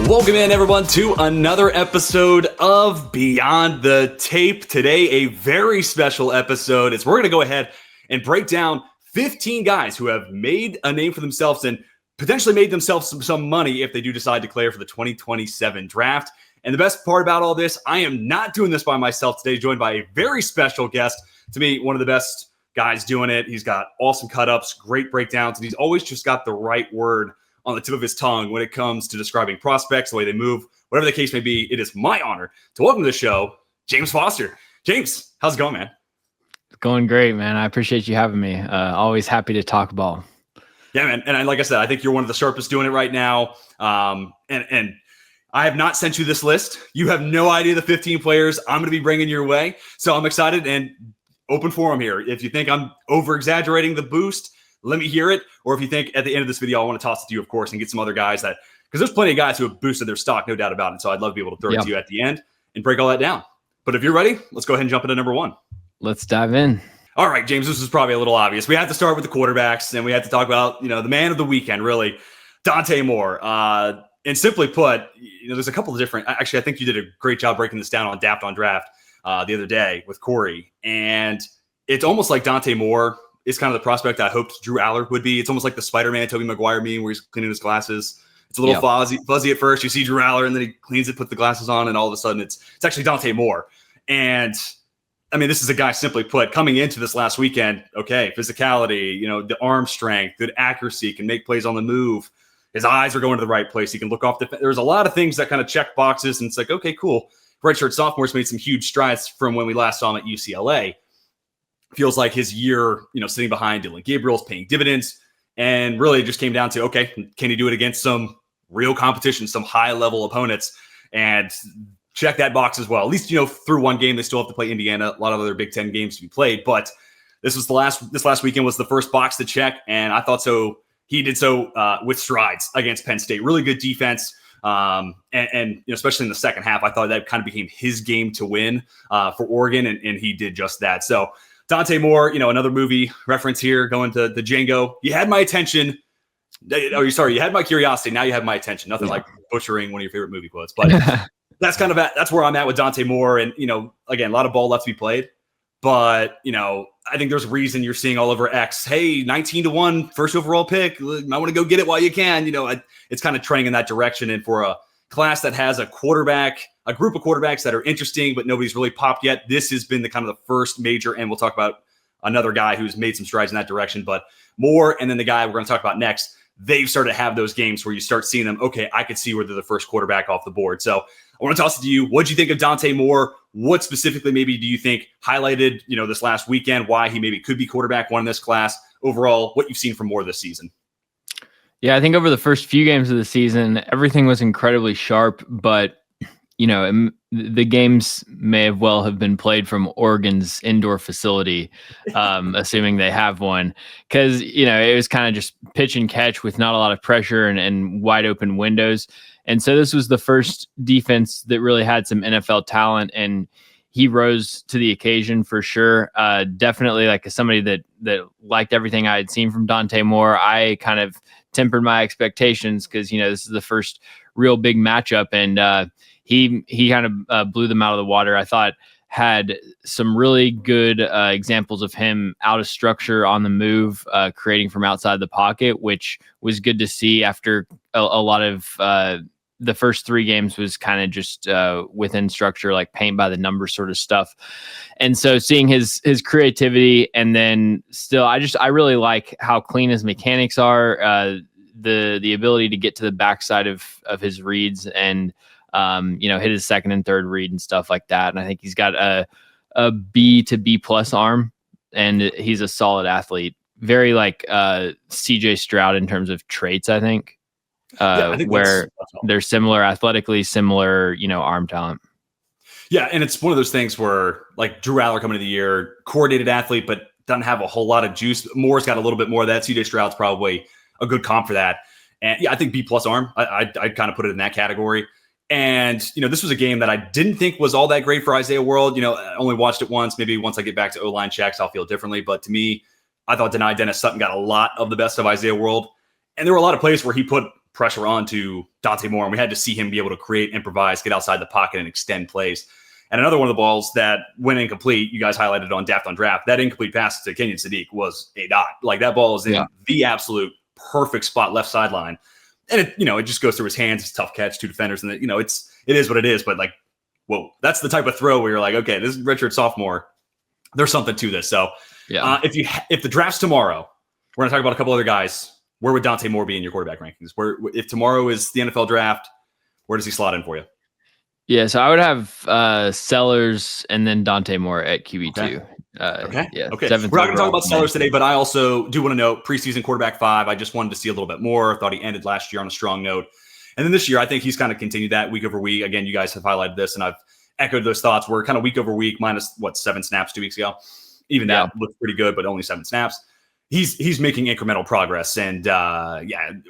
Welcome in, everyone, to another episode of Beyond the Tape. Today, a very special episode. We're going to go ahead and break down 15 guys who have made a name for themselves and potentially made themselves some money if they do decide to declare for the 2027 draft. And the best part about all this, I am not doing this by myself today, joined by a very special guest. To me, one of the best guys doing it. He's got awesome cut-ups, great breakdowns, and he's always just got the right word on the tip of his tongue when it comes to describing prospects, the way they move, whatever the case may be. It is my honor to welcome to the show, James Foster. James, how's it going, man? It's going great, man. I appreciate you having me. Always happy to talk ball. Yeah, man. And like I said, I think you're one of the sharpest doing it right now. And I have not sent you this list. You have no idea the 15 players I'm going to be bringing your way. So I'm excited and open forum here. If you think I'm over-exaggerating the boost, let me hear it. Or if you think at the end of this video, I want to toss it to you, of course, and get some other guys because there's plenty of guys who have boosted their stock, no doubt about it. So I'd love to be able to throw it to you at the end and break all that down. But if you're ready, let's go ahead and jump into number one. Let's dive in. All right, James, this is probably a little obvious. We have to start with the quarterbacks, and we have to talk about, the man of the weekend, really, Dante Moore. And simply put, there's a couple of different, actually, I think you did a great job breaking this down on Daft on Draft the other day with Corey. And it's almost like Dante Moore is kind of the prospect I hoped Drew Aller would be. It's almost like the Spider-Man Tobey Maguire meme where he's cleaning his glasses. It's a little fuzzy at first. You see Drew Aller, and then he cleans it, puts the glasses on, and all of a sudden it's actually Dante Moore. And I mean, this is a guy, simply put, coming into this last weekend, okay, physicality, the arm strength, good accuracy, can make plays on the move. His eyes are going to the right place. He can look off there's a lot of things that kind of check boxes, and it's like, okay, cool. Redshirt sophomore's made some huge strides from when we last saw him at UCLA. Feels like his year, sitting behind Dylan Gabriel's paying dividends, and really it just came down to, okay, can he do it against some real competition, some high-level opponents, and check that box as well. At least, through one game, they still have to play Indiana, a lot of other Big Ten games to be played, but this last weekend was the first box to check, and I thought so. He did so with strides against Penn State. Really good defense. And especially in the second half, I thought that kind of became his game to win for Oregon, and he did just that. So Dante Moore, another movie reference here, going to the Django. You had my attention. You had my curiosity. Now you have my attention. Nothing like butchering one of your favorite movie quotes, but that's where I'm at with Dante Moore. And, again, a lot of ball left to be played, but, I think there's a reason you're seeing all over X. Hey, 19-1 first overall pick. I want to go get it while you can. It's kind of trending in that direction. And for a class that has a group of quarterbacks that are interesting, but nobody's really popped yet, this has been the kind of the first major. And we'll talk about another guy who's made some strides in that direction, but Moore and then the guy we're going to talk about next, they've started to have those games where you start seeing them. Okay, I could see where they're the first quarterback off the board. So I want to toss it to you. What do you think of Dante Moore? What specifically maybe do you think highlighted, this last weekend, why he maybe could be quarterback one in this class? Overall, what you've seen from Moore this season? Yeah, I think over the first few games of the season, everything was incredibly sharp, but the games may have been played from Oregon's indoor facility, assuming they have one, because, it was kind of just pitch and catch with not a lot of pressure and wide open windows. And so this was the first defense that really had some NFL talent, and he rose to the occasion for sure. Definitely like somebody that liked everything I had seen from Dante Moore. I kind of tempered my expectations because, this is the first real big matchup, and he kind of blew them out of the water. I thought had some really good examples of him out of structure on the move, creating from outside the pocket, which was good to see after a lot of the first three games was kind of just within structure, like paint by the numbers sort of stuff. And so seeing his creativity, and then still, I really like how clean his mechanics are, the ability to get to the backside of his reads and, hit his second and third read and stuff like that. And I think he's got a B to B plus arm, and he's a solid athlete. Very like CJ Stroud in terms of traits, I think. I think where they're similar athletically, similar, arm talent. Yeah, and it's one of those things where, like, Drew Aller coming into the year, coordinated athlete, but doesn't have a whole lot of juice. Moore's got a little bit more of that. CJ Stroud's probably a good comp for that. And yeah, I think B plus arm, I'd kind of put it in that category. And, this was a game that I didn't think was all that great for Isaiah World. I only watched it once. Maybe once I get back to O-line checks, I'll feel differently. But to me, I thought Denai Dennis Sutton got a lot of the best of Isaiah World. And there were a lot of plays where he put pressure onto Dante Moore, and we had to see him be able to create, improvise, get outside the pocket, and extend plays. And another one of the balls that went incomplete, you guys highlighted on Daft on Draft, that incomplete pass to Kenyon Sadiq was a dot. Like, that ball is in the absolute perfect spot, left sideline. And it just goes through his hands. It's a tough catch, 2 defenders, and it is what it is. But like, whoa, that's the type of throw where you're like, okay, this is redshirt sophomore. There's something to this. So if the draft's tomorrow, we're going to talk about a couple other guys. Where would Dante Moore be in your quarterback rankings? If tomorrow is the NFL draft, where does he slot in for you? Yeah, so I would have Sellers and then Dante Moore at QB2. Okay. Yeah, okay. We're not going to talk about Sellers today, but I also do want to note preseason quarterback 5. I just wanted to see a little bit more. Thought he ended last year on a strong note. And then this year, I think he's kind of continued that week over week. Again, you guys have highlighted this, and I've echoed those thoughts. We're kind of week over week minus, 7 snaps 2 weeks ago. Even that looked pretty good, but only 7 snaps. He's making incremental progress. And,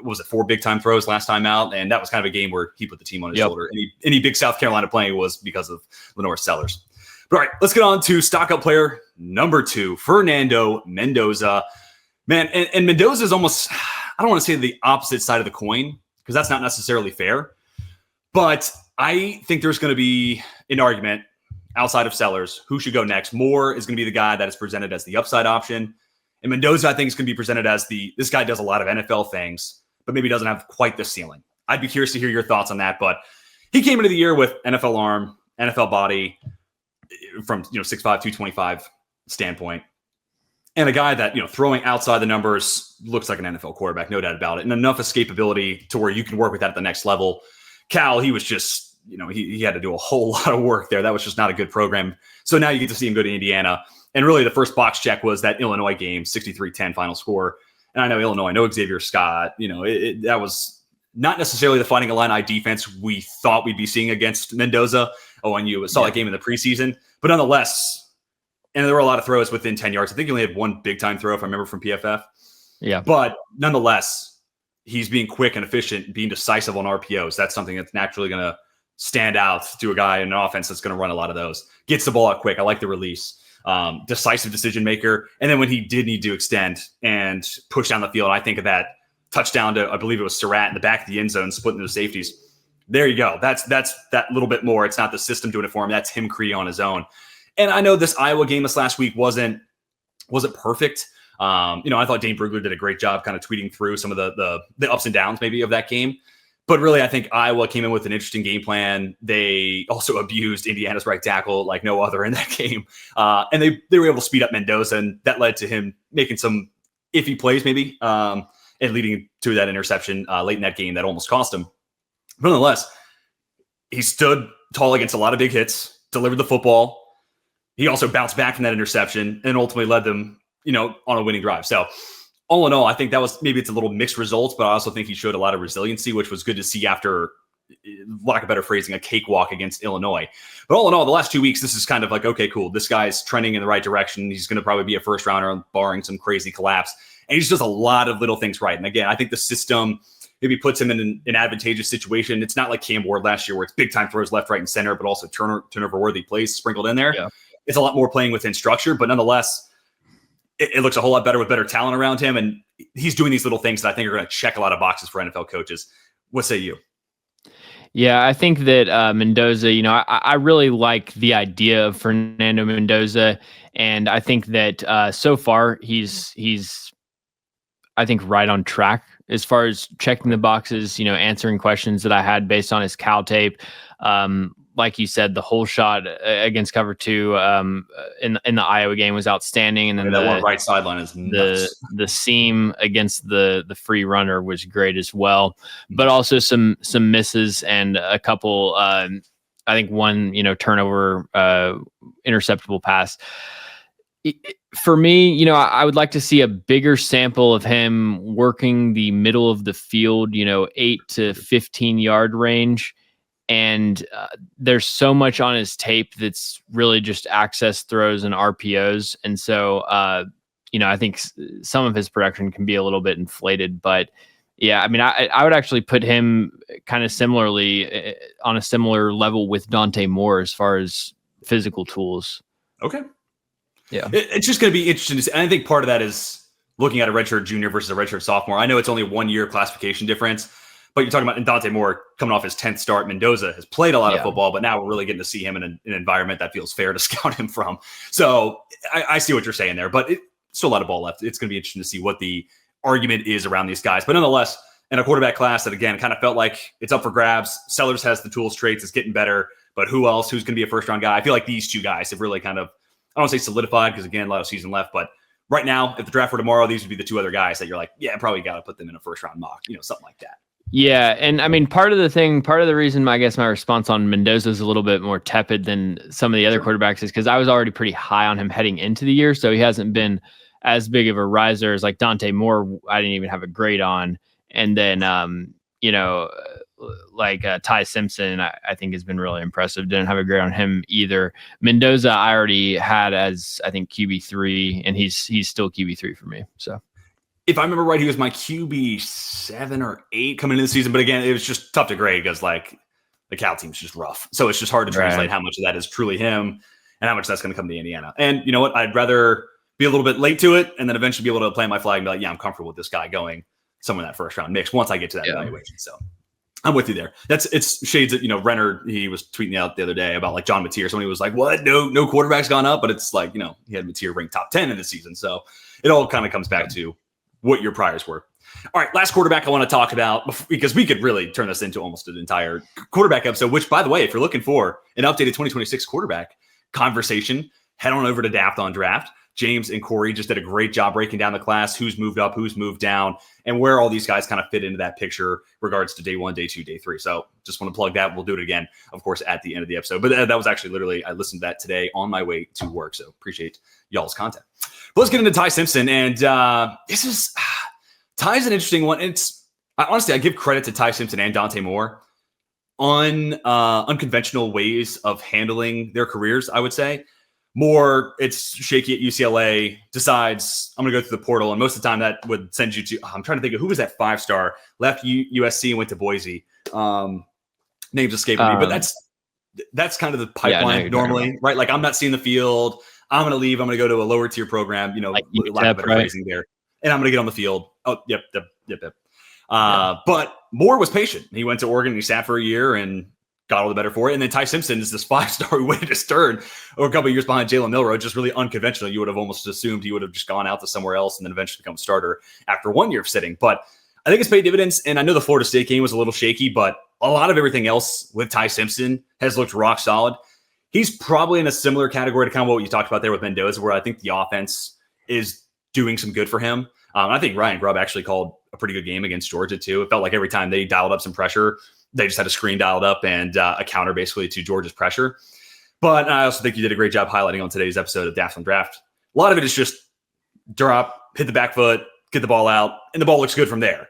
was it 4 big-time throws last time out? And that was kind of a game where he put the team on his shoulder. Any big South Carolina playing was because of Lenore Sellers. But all right, let's get on to stock-up player number 2, Fernando Mendoza. Man, and Mendoza is almost, I don't want to say the opposite side of the coin, because that's not necessarily fair. But I think there's going to be an argument outside of Sellers who should go next. Moore is going to be the guy that is presented as the upside option. And Mendoza, I think, is going to be presented as this guy does a lot of NFL things, but maybe doesn't have quite the ceiling. I'd be curious to hear your thoughts on that. But he came into the year with NFL arm, NFL body from 6'5", 225 standpoint. And a guy that, throwing outside the numbers looks like an NFL quarterback, no doubt about it. And enough escapability to where you can work with that at the next level. Cal, he was just, he had to do a whole lot of work there. That was just not a good program. So now you get to see him go to Indiana. And really the first box check was that Illinois game, 63-10 final score. And I know Illinois, I know Xavier Scott, that was not necessarily the Fighting Illini defense we thought we'd be seeing against Mendoza. ONU saw that game in the preseason. But nonetheless, and there were a lot of throws within 10 yards. I think he only had 1 big-time throw, if I remember, from PFF. Yeah. But nonetheless, he's being quick and efficient, being decisive on RPOs. That's something that's naturally going to stand out to a guy in an offense that's going to run a lot of those. Gets the ball out quick. I like the release. Decisive decision maker. And then when he did need to extend and push down the field, I think of that touchdown to, I believe it was Surratt in the back of the end zone, splitting the safeties. There you go. That's that little bit more. It's not the system doing it for him. That's him creating on his own. And I know this Iowa game this last week wasn't perfect. I thought Dane Brugler did a great job kind of tweeting through some of the ups and downs maybe of that game. But really, I think Iowa came in with an interesting game plan. They also abused Indiana's right tackle like no other in that game. And they were able to speed up Mendoza, and that led to him making some iffy plays maybe and leading to that interception late in that game that almost cost him. But nonetheless, he stood tall against a lot of big hits, delivered the football. He also bounced back from that interception and ultimately led them, on a winning drive. So all in all, I think that was, maybe it's a little mixed results, but I also think he showed a lot of resiliency, which was good to see after, lack of better phrasing, a cakewalk against Illinois. But all in all, the last 2 weeks, this is kind of like, okay, cool. This guy's trending in the right direction. He's going to probably be a first rounder, barring some crazy collapse. And he just does a lot of little things right. And again, I think the system maybe puts him in an advantageous situation. It's not like Cam Ward last year where it's big time throws left, right, and center, but also turnover worthy plays sprinkled in there. Yeah. It's a lot more playing within structure, but nonetheless, it looks a whole lot better with better talent around him. And he's doing these little things that I think are going to check a lot of boxes for NFL coaches. What say you? Yeah, I think that Mendoza, I really like the idea of Fernando Mendoza. And I think that so far he's I think right on track as far as checking the boxes, answering questions that I had based on his Cal tape. Like you said, the whole shot against cover 2 in the Iowa game was outstanding, and then that one right sideline is nuts. The seam against the free runner was great as well, but also some misses and a couple. I think one turnover interceptable pass. For me, I would like to see a bigger sample of him working the middle of the field, 8 to 15 yard range. And there's so much on his tape that's really just access throws and RPOs. And so, I think some of his production can be a little bit inflated. But, yeah, I mean, I would actually put him kind of similarly on a similar level with Dante Moore as far as physical tools. Okay. Yeah. It's just going to be interesting to see. And I think part of that is looking at a redshirt junior versus a redshirt sophomore. I know it's only a 1 year classification difference. But you're talking about Dante Moore coming off his 10th start. Mendoza has played a lot of Yeah. football, but now we're really getting to see him in an environment that feels fair to scout him from. So I see what you're saying there, but still a lot of ball left. It's going to be interesting to see what the argument is around these guys. But nonetheless, in a quarterback class that, again, kind of felt like it's up for grabs. Sellers has the tools, traits, it's getting better. But who else? Who's going to be a first-round guy? I feel like these two guys have really kind of, I don't want to say solidified because, again, a lot of season left. But right now, if the draft were tomorrow, these would be the two other guys that you're like, yeah, probably got to put them in a first-round mock, something like that. Yeah, and I mean, part of the reason I guess my response on Mendoza is a little bit more tepid than some of the other quarterbacks is because I was already pretty high on him heading into the year, so he hasn't been as big of a riser as like Dante Moore. I didn't even have a grade on, and then Ty Simpson, I think has been really impressive. Didn't have a grade on him either. Mendoza, I already had as I think QB3, and he's still QB3 for me. So. If I remember right, he was my QB 7 or 8 coming into the season. But again, it was just tough to grade because like the Cal team's just rough. So it's just hard to translate how much of that is truly him and how much that's going to come to Indiana. And you know what? I'd rather be a little bit late to it and then eventually be able to plant my flag and be like, yeah, I'm comfortable with this guy going somewhere in that first round mix once I get to that evaluation. So I'm with you there. It's shades that, Renner, he was tweeting out the other day about like John Mateer. Somebody was like, what? No quarterback's gone up. But it's like, he had Mateer ranked top 10 in the season. So it all kind of comes back to what your priors were. All right, last quarterback I want to talk about, because we could really turn this into almost an entire quarterback episode, which, by the way, if you're looking for an updated 2026 quarterback conversation, head on over to Daft on Draft. James and Corey just did a great job breaking down the class, who's moved up, who's moved down, and where all these guys kind of fit into that picture regards to day 1, day 2, day 3. So just want to plug that. We'll do it again, of course, at the end of the episode. But that was actually literally, I listened to that today on my way to work. So appreciate y'all's content. But let's get into Ty Simpson. And this is, Ty's an interesting one. Honestly, I give credit to Ty Simpson and Dante Moore on unconventional ways of handling their careers, I would say. Moore, it's shaky at UCLA, decides I'm going to go through the portal. And most of the time that would send you to, I'm trying to think of who was that 5-star, left USC and went to Boise. Names escaping me, but that's kind of the pipeline normally, right? Like I'm not seeing the field. I'm going to leave. I'm going to go to a lower tier program, like lack of better phrasing there. And I'm going to get on the field. Oh, yep. But Moore was patient. He went to Oregon and he sat for a year and got all the better for it. And then Ty Simpson is this 5-star who waited his turn or a couple of years behind Jalen Milroe, just really unconventional. You would have almost assumed he would have just gone out to somewhere else and then eventually become a starter after 1 year of sitting. But I think it's paid dividends. And I know the Florida State game was a little shaky, but a lot of everything else with Ty Simpson has looked rock solid. He's probably in a similar category to kind of what you talked about there with Mendoza, where I think the offense is doing some good for him. I think Ryan Grubb actually called a pretty good game against Georgia too. It felt like every time they dialed up some pressure, they just had a screen dialed up and a counter basically to Georgia's pressure. But I also think you did a great job highlighting on today's episode of Daft on Draft. A lot of it is just drop, hit the back foot, get the ball out, and the ball looks good from there.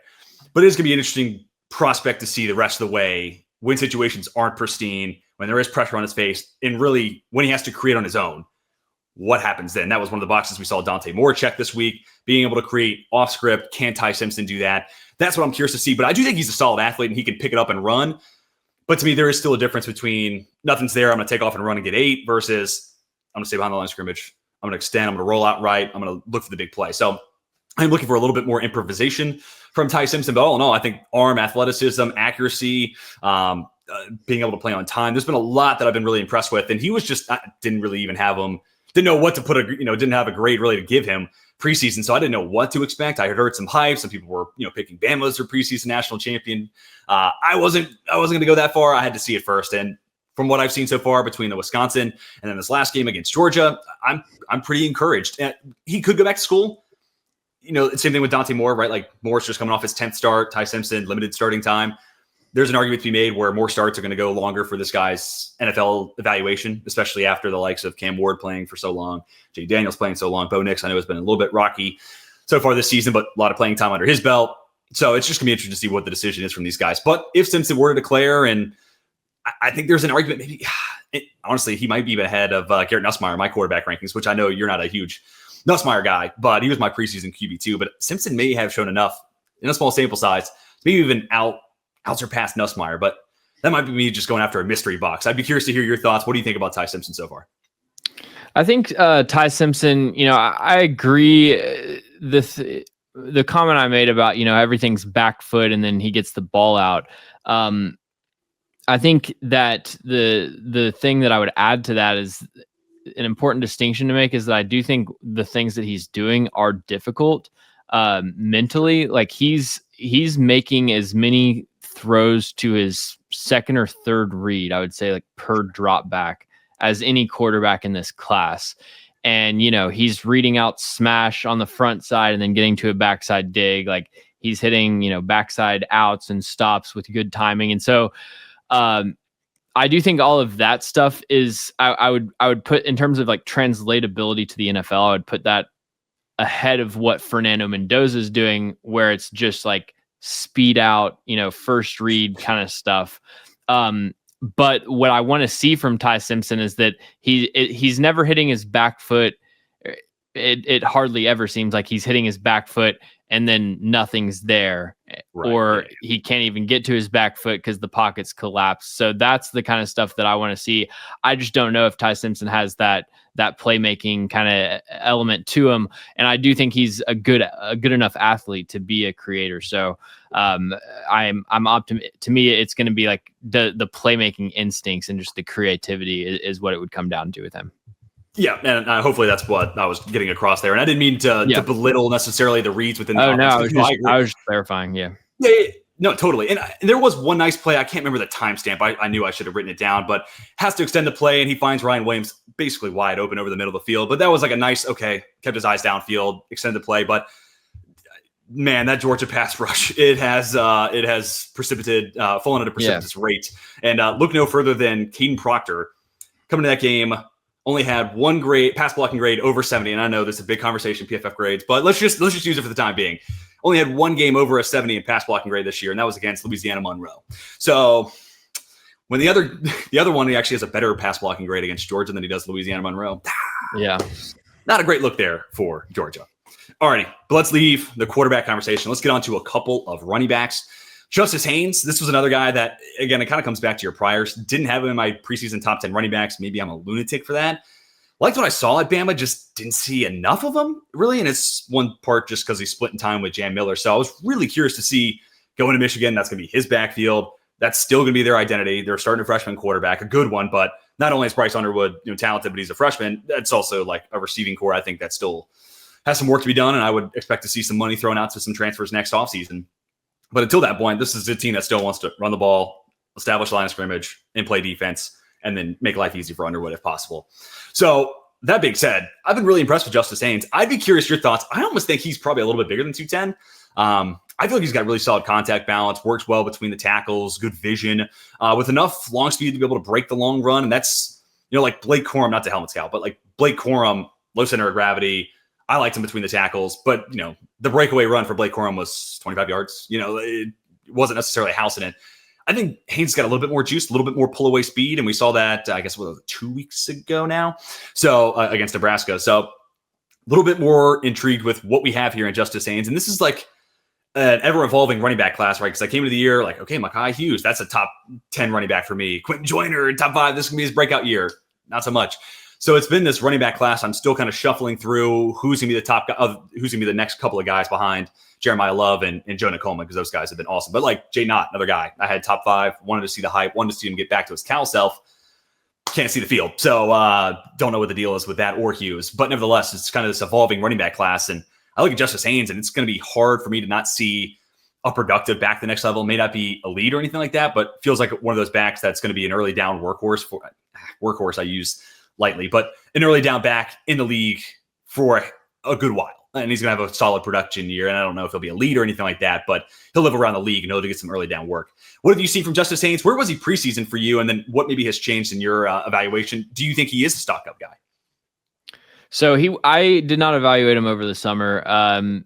But it is going to be an interesting prospect to see the rest of the way when situations aren't pristine, when there is pressure on his face, and really when he has to create on his own. What happens then? That was one of the boxes we saw Dante Moore check this week, being able to create off script. Can Ty Simpson do that? That's what I'm curious to see. But I do think he's a solid athlete and he can pick it up and run. But to me, there is still a difference between nothing's there, I'm going to take off and run and get 8 versus I'm going to stay behind the line of scrimmage. I'm going to extend. I'm going to roll out right. I'm going to look for the big play. So I'm looking for a little bit more improvisation from Ty Simpson. But all in all, I think arm, athleticism, accuracy, being able to play on time. There's been a lot that I've been really impressed with. And he was just, I didn't really even have him. Didn't know what to put, didn't have a grade really to give him preseason. So I didn't know what to expect. I had heard some hype. Some people were, picking Bama as their preseason national champion. I wasn't going to go that far. I had to see it first. And from what I've seen so far between the Wisconsin and then this last game against Georgia, I'm pretty encouraged. And he could go back to school. Same thing with Dante Moore, right? Like Moore's just coming off his 10th start. Ty Simpson, limited starting time. There's an argument to be made where more starts are going to go longer for this guy's NFL evaluation, especially after the likes of Cam Ward playing for so long, Jay Daniels playing so long. Bo Nix, I know, has been a little bit rocky so far this season, but a lot of playing time under his belt. So it's just going to be interesting to see what the decision is from these guys. But if Simpson were to declare, and I think there's an argument, maybe, honestly, he might be even ahead of Garrett Nussmeier, my quarterback rankings, which I know you're not a huge Nussmeier guy, but he was my preseason QB2. But Simpson may have shown enough in a small sample size to maybe even out-surpass Nussmeier, but that might be me just going after a mystery box. I'd be curious to hear your thoughts. What do you think about Ty Simpson so far? I think Ty Simpson, I agree. the comment I made about, everything's back foot and then he gets the ball out. I think that the thing that I would add to that is an important distinction to make is that I do think the things that he's doing are difficult mentally. Like he's making as many throws to his second or third read, I would say, like per drop back, as any quarterback in this class. And, he's reading out smash on the front side and then getting to a backside dig. Like he's hitting, backside outs and stops with good timing. And so I do think all of that stuff is, I would put in terms of like translatability to the NFL, I would put that ahead of what Fernando Mendoza is doing, where it's just like speed out, first read kind of stuff. But what I want to see from Ty Simpson is that he's never hitting his back foot. It hardly ever seems like he's hitting his back foot and then nothing's there, right, or he can't even get to his back foot because the pockets collapse. So that's the kind of stuff that I want to see. I just don't know if Ty Simpson has that playmaking kind of element to him, and I do think he's a good enough athlete to be a creator. So I'm optimistic. To me, it's going to be like the playmaking instincts and just the creativity is what it would come down to with him. Yeah, and hopefully that's what I was getting across there. And I didn't mean to belittle necessarily the reads within the offense. No, I was just clarifying, yeah. Yeah, no, totally. And there was one nice play. I can't remember the timestamp. I knew I should have written it down, but has to extend the play, and he finds Ryan Williams basically wide open over the middle of the field. But that was like a nice, kept his eyes downfield, extended the play. But, man, that Georgia pass rush, it has fallen at a precipitous rate. And look no further than Caden Proctor coming to that game. Only had one grade, pass blocking grade over 70, and I know this is a big conversation, PFF grades, but let's just use it for the time being. Only had one game over a 70 in pass blocking grade this year, and that was against Louisiana Monroe. So when the other one, he actually has a better pass blocking grade against Georgia than he does Louisiana Monroe. Yeah, not a great look there for Georgia. Alrighty, but let's leave the quarterback conversation. Let's get on to a couple of running backs. Justice Haynes, this was another guy that, again, it kind of comes back to your priors. Didn't have him in my preseason top 10 running backs. Maybe I'm a lunatic for that. Liked what I saw at Bama, just didn't see enough of him, really. And it's one part just because he's splitting time with Jam Miller. So I was really curious to see going to Michigan. That's going to be his backfield. That's still going to be their identity. They're starting a freshman quarterback, a good one. But not only is Bryce Underwood talented, but he's a freshman. That's also like a receiving core. I think that still has some work to be done. And I would expect to see some money thrown out to some transfers next offseason. But until that point, this is a team that still wants to run the ball, establish line of scrimmage, and play defense, and then make life easy for Underwood if possible. So that being said, I've been really impressed with Justice Haynes. I'd be curious your thoughts. I almost think he's probably a little bit bigger than 210. I feel like he's got really solid contact balance, works well between the tackles, good vision, with enough long speed to be able to break the long run. And that's, like Blake Corum, not the helmet scout, but like Blake Corum, low center of gravity. I liked him between the tackles, but, the breakaway run for Blake Corum was 25 yards. It wasn't necessarily housing it. I think Haynes got a little bit more juice, a little bit more pull away speed. And we saw that, I guess, 2 weeks ago now. So against Nebraska. So a little bit more intrigued with what we have here in Justice Haynes. And this is like an ever evolving running back class, right? Because I came into the year like, okay, Mekhi Hughes, that's a top 10 running back for me. Quentin Joyner, top 5. This is going to be his breakout year. Not so much. So it's been this running back class. I'm still kind of shuffling through who's going to be the top guy, who's going to be the next couple of guys behind Jeremiah Love and Jonah Coleman, because those guys have been awesome. But like Jay Knott, another guy, I had top 5, wanted to see the hype, wanted to see him get back to his Cal self. Can't see the field. So don't know what the deal is with that or Hughes. But nevertheless, it's kind of this evolving running back class. And I look at Justice Haynes, and it's going to be hard for me to not see a productive back the next level. May not be elite or anything like that, but feels like one of those backs that's going to be an early down workhorse I use lightly, but an early down back in the league for a good while. And he's going to have a solid production year. And I don't know if he'll be a lead or anything like that, but he'll live around the league and he'll get some early down work. What have you seen from Justice Haynes? Where was he preseason for you? And then what maybe has changed in your evaluation? Do you think he is a stock up guy? So I did not evaluate him over the summer,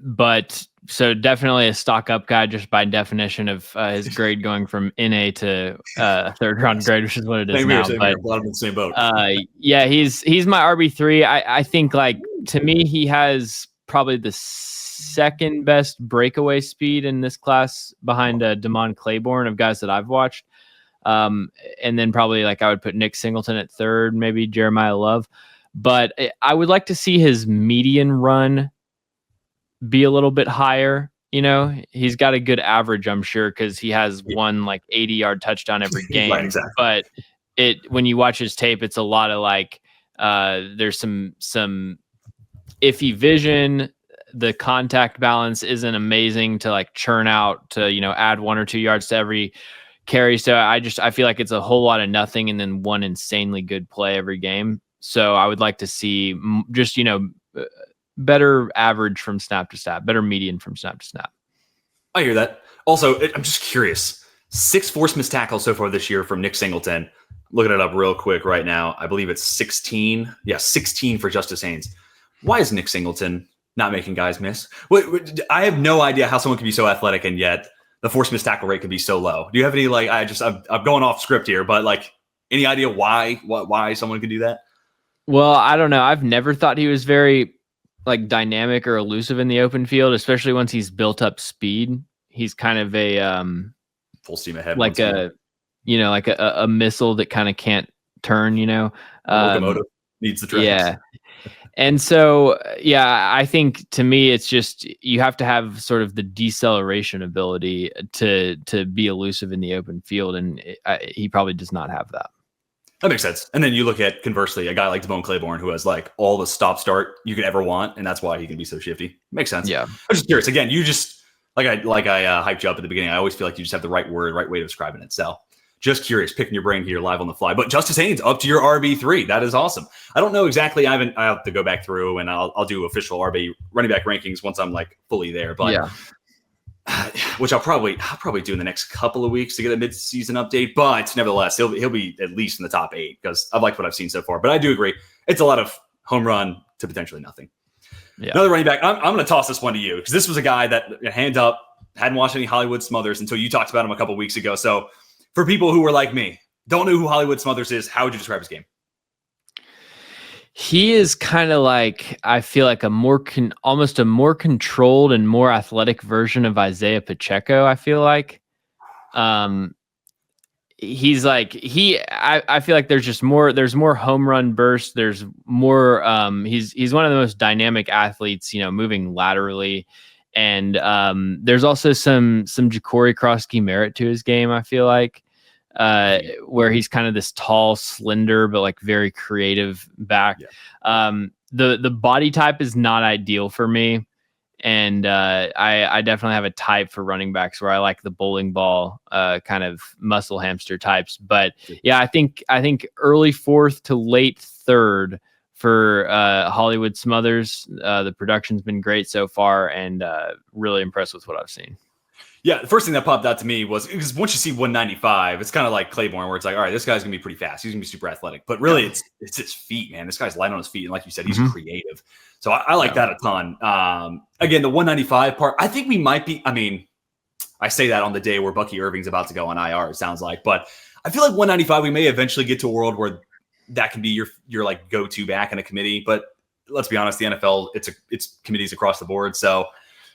but so definitely a stock up guy just by definition of his grade going from NA to third round grade, which is what it is now. But, a lot of them in the same boat. Yeah, he's my RB3. I think like to me he has probably the second best breakaway speed in this class behind Damon Claiborne of guys that I've watched, and then probably like I would put Nick Singleton at third, maybe Jeremiah Love. But I would like to see his median run be a little bit higher. He's got a good average, I'm sure, because he has one like 80-yard touchdown every game. Right, exactly. But when you watch his tape, it's a lot of like there's some iffy vision. The contact balance isn't amazing to like churn out to add 1 or 2 yards to every carry. So I feel like it's a whole lot of nothing and then one insanely good play every game. So I would like to see just better average from snap to snap, better median from snap to snap. I hear that. Also, I'm just curious. 6 forced missed tackles so far this year from Nick Singleton. Looking it up real quick right now. I believe it's 16. Yeah, 16 for Justice Haynes. Why is Nick Singleton not making guys miss? I have no idea how someone can be so athletic and yet the forced missed tackle rate can be so low. Do you have any I'm going off script here, but like any idea why someone could do that? Well, I don't know. I've never thought he was very like dynamic or elusive in the open field, especially once he's built up speed. He's kind of a full steam ahead, like a missile that kind of can't turn. Locomotive needs the tracks. Yeah. And so, I think to me, it's just you have to have sort of the deceleration ability to be elusive in the open field, and he probably does not have that. That makes sense. And then you look at, conversely, a guy like Devon Claiborne who has like all the stop-start you could ever want, and that's why he can be so shifty. Makes sense. Yeah. I'm just curious. Again, you just, like I hyped you up at the beginning, I always feel like you just have the right word, right way to describe it. So just curious, picking your brain here live on the fly. But Justice Haynes up to your RB3. That is awesome. I don't know exactly. I have to go back through and I'll do official RB running back rankings once I'm like fully there. But which I'll probably do in the next couple of weeks to get a mid-season update. But nevertheless, he'll be at least in the top 8 because I've liked what I've seen so far. But I do agree, it's a lot of home run to potentially nothing. Yeah. Another running back. I'm going to toss this one to you because this was a guy that hand up hadn't watched any Hollywood Smothers until you talked about him a couple of weeks ago. So for people who were like me, don't know who Hollywood Smothers is, how would you describe his game? He is kind of like, I feel like almost a more controlled and more athletic version of Isaiah Pacheco. I feel like, he's like, I feel like there's more home run burst. There's more, he's one of the most dynamic athletes, moving laterally. And, there's also some Ja'Cory Cross-key merit to his game. I feel like, where he's kind of this tall, slender, but like very creative back. Yeah. The body type is not ideal for me. And I definitely have a type for running backs where I like the bowling ball kind of muscle hamster types. But I think early 4th to late 3rd for Hollywood Smothers. The production's been great so far and really impressed with what I've seen. Yeah, the first thing that popped out to me was because once you see 195, it's kind of like Claiborne, where it's like, all right, this guy's gonna be pretty fast. He's gonna be super athletic, but really, it's his feet, man. This guy's light on his feet, and like you said, he's creative. So I like that a ton. Again, the 195 part, I think we might be. I mean, I say that on the day where Bucky Irving's about to go on IR. It sounds like, but I feel like 195, we may eventually get to a world where that can be your like go-to back in a committee. But let's be honest, the NFL, it's committees across the board, so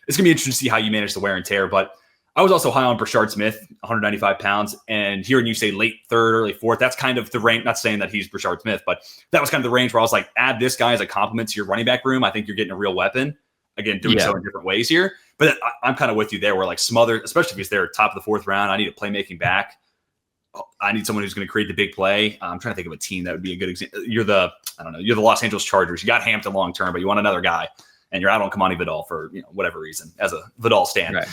it's gonna be interesting to see how you manage the wear and tear, but. I was also high on Brashard Smith, 195 pounds, and hearing you say late 3rd, early 4th, that's kind of the range. Not saying that he's Brashard Smith, but that was kind of the range where I was like, add this guy as a compliment to your running back room. I think you're getting a real weapon. Again, doing so in different ways here. But I'm kind of with you there where like Smothers, especially if he's there top of the 4th round, I need a playmaking back. I need someone who's going to create the big play. I'm trying to think of a team that would be a good example. You're the Los Angeles Chargers. You got Hampton long term, but you want another guy, and you're out on Kamani Vidal for whatever reason as a Vidal stand. Right.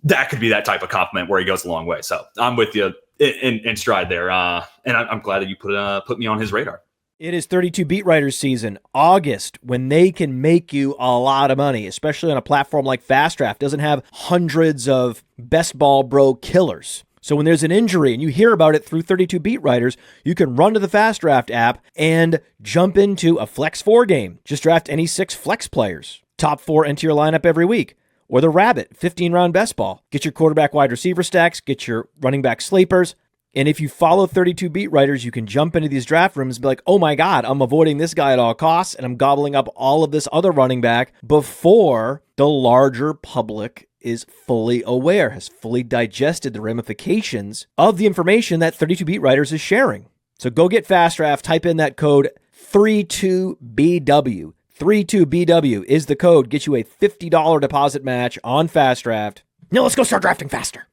That could be that type of compliment where he goes a long way. So I'm with you in stride there. And I'm glad that you put me on his radar. It is 32 Beat Writers season, August, when they can make you a lot of money, especially on a platform like Fast Draft. Doesn't have hundreds of best ball bro killers. So when there's an injury and you hear about it through 32 Beat Writers, you can run to the Fast Draft app and jump into a Flex 4 game. Just draft any 6 Flex players. Top 4 enter your lineup every week. Or the Rabbit, 15-round best ball. Get your quarterback wide receiver stacks, get your running back sleepers. And if you follow 32 Beat Writers, you can jump into these draft rooms and be like, oh my God, I'm avoiding this guy at all costs, and I'm gobbling up all of this other running back before the larger public is fully aware, has fully digested the ramifications of the information that 32 Beat Writers is sharing. So go get Fast Draft, type in that code 32BW. 32BW is the code. Get you a $50 deposit match on Fast Draft. Now let's go start drafting faster.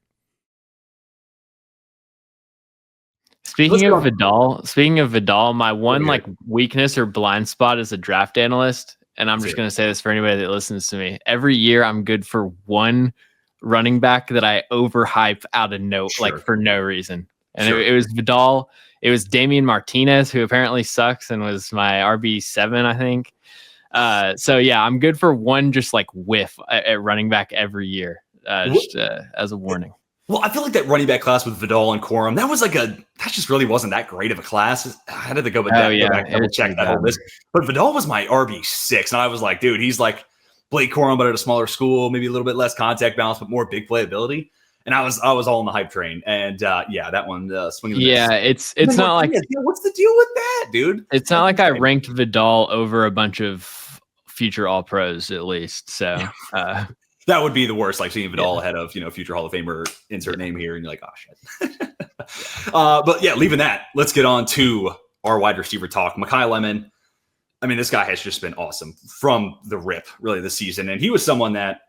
Speaking of Vidal, my one like weakness or blind spot as a draft analyst, and I'm just going to say this for anybody that listens to me. Every year I'm good for one running back that I overhype out of like for no reason. And it was Vidal. It was Damian Martinez, who apparently sucks and was my RB7, I think. So yeah, I'm good for one just like whiff at running back every year, just as a warning. Well, I feel like that running back class with Vidal and Corum, that just really wasn't that great of a class. I had to go back double check that whole list. But Vidal was my RB6, and I was like, dude, he's like Blake Corum, but at a smaller school, maybe a little bit less contact balance, but more big playability. And I was all on the hype train. And that one swinging. Yeah, it's not like what's the deal with that, dude? It's not like I ranked Vidal over a bunch of future All Pros, at least. So. That would be the worst, like seeing Vidal ahead of, future Hall of Famer, insert name here, and you're like, oh, shit. But yeah, leaving that, let's get on to our wide receiver talk. Mekhi Lemon, I mean, this guy has just been awesome from the rip, really, this season. And he was someone that,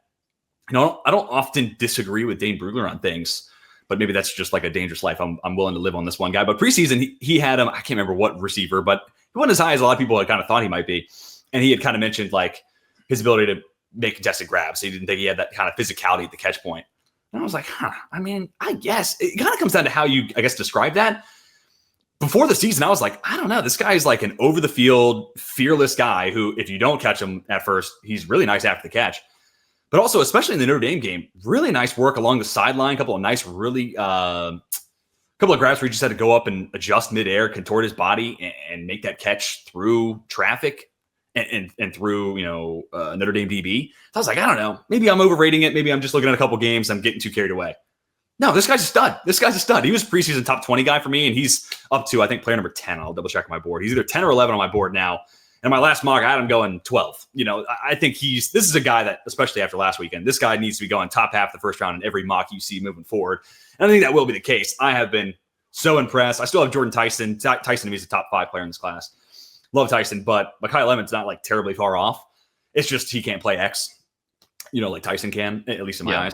I don't often disagree with Dane Brugler on things, but maybe that's just like a dangerous life. I'm willing to live on this one guy. But preseason, he had him, I can't remember what receiver, but he wasn't as high as a lot of people had kind of thought he might be. And he had kind of mentioned like his ability to make contested grabs. He didn't think he had that kind of physicality at the catch point. And I was like, I mean, I guess it kind of comes down to how you, I guess, describe that. Before the season, I was like, I don't know. This guy is like an over the field, fearless guy who, if you don't catch him at first, he's really nice after the catch. But also, especially in the Notre Dame game, really nice work along the sideline. A couple of nice, really, couple of grabs where he just had to go up and adjust midair, contort his body, and make that catch through traffic. And through, Notre Dame DB. So I was like, I don't know. Maybe I'm overrating it. Maybe I'm just looking at a couple games. I'm getting too carried away. No, this guy's a stud. He was preseason top 20 guy for me, and he's up to, I think, player number 10. I'll double check my board. He's either 10 or 11 on my board now. And my last mock, I had him going 12. I think this is a guy that, especially after last weekend, this guy needs to be going top half the first round in every mock you see moving forward. And I think that will be the case. I have been so impressed. I still have Jordan Tyson. Tyson to me is a top 5 player in this class. Love Tyson, but Mekhi Lemon's not like terribly far off. It's just he can't play X, like Tyson can, at least in my eyes.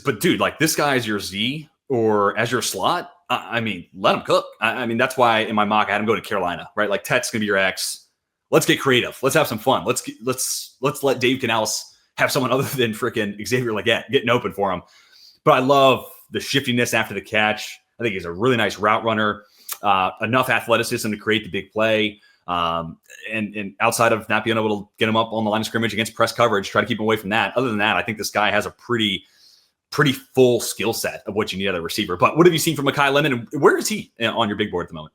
But dude, like this guy is your Z or as your slot. I mean, let him cook. I mean, that's why in my mock I had him go to Carolina, right? Like Tet's gonna be your X. Let's get creative. Let's have some fun. Let's let Dave Canales have someone other than freaking Xavier Legette getting open for him. But I love the shiftiness after the catch. I think he's a really nice route runner. Enough athleticism to create the big play. And outside of not being able to get him up on the line of scrimmage against press coverage, try to keep him away from that. Other than that, I think this guy has a pretty full skill set of what you need out of a receiver. But what have you seen from Mekhi Lemon, and where is he on your big board at the moment?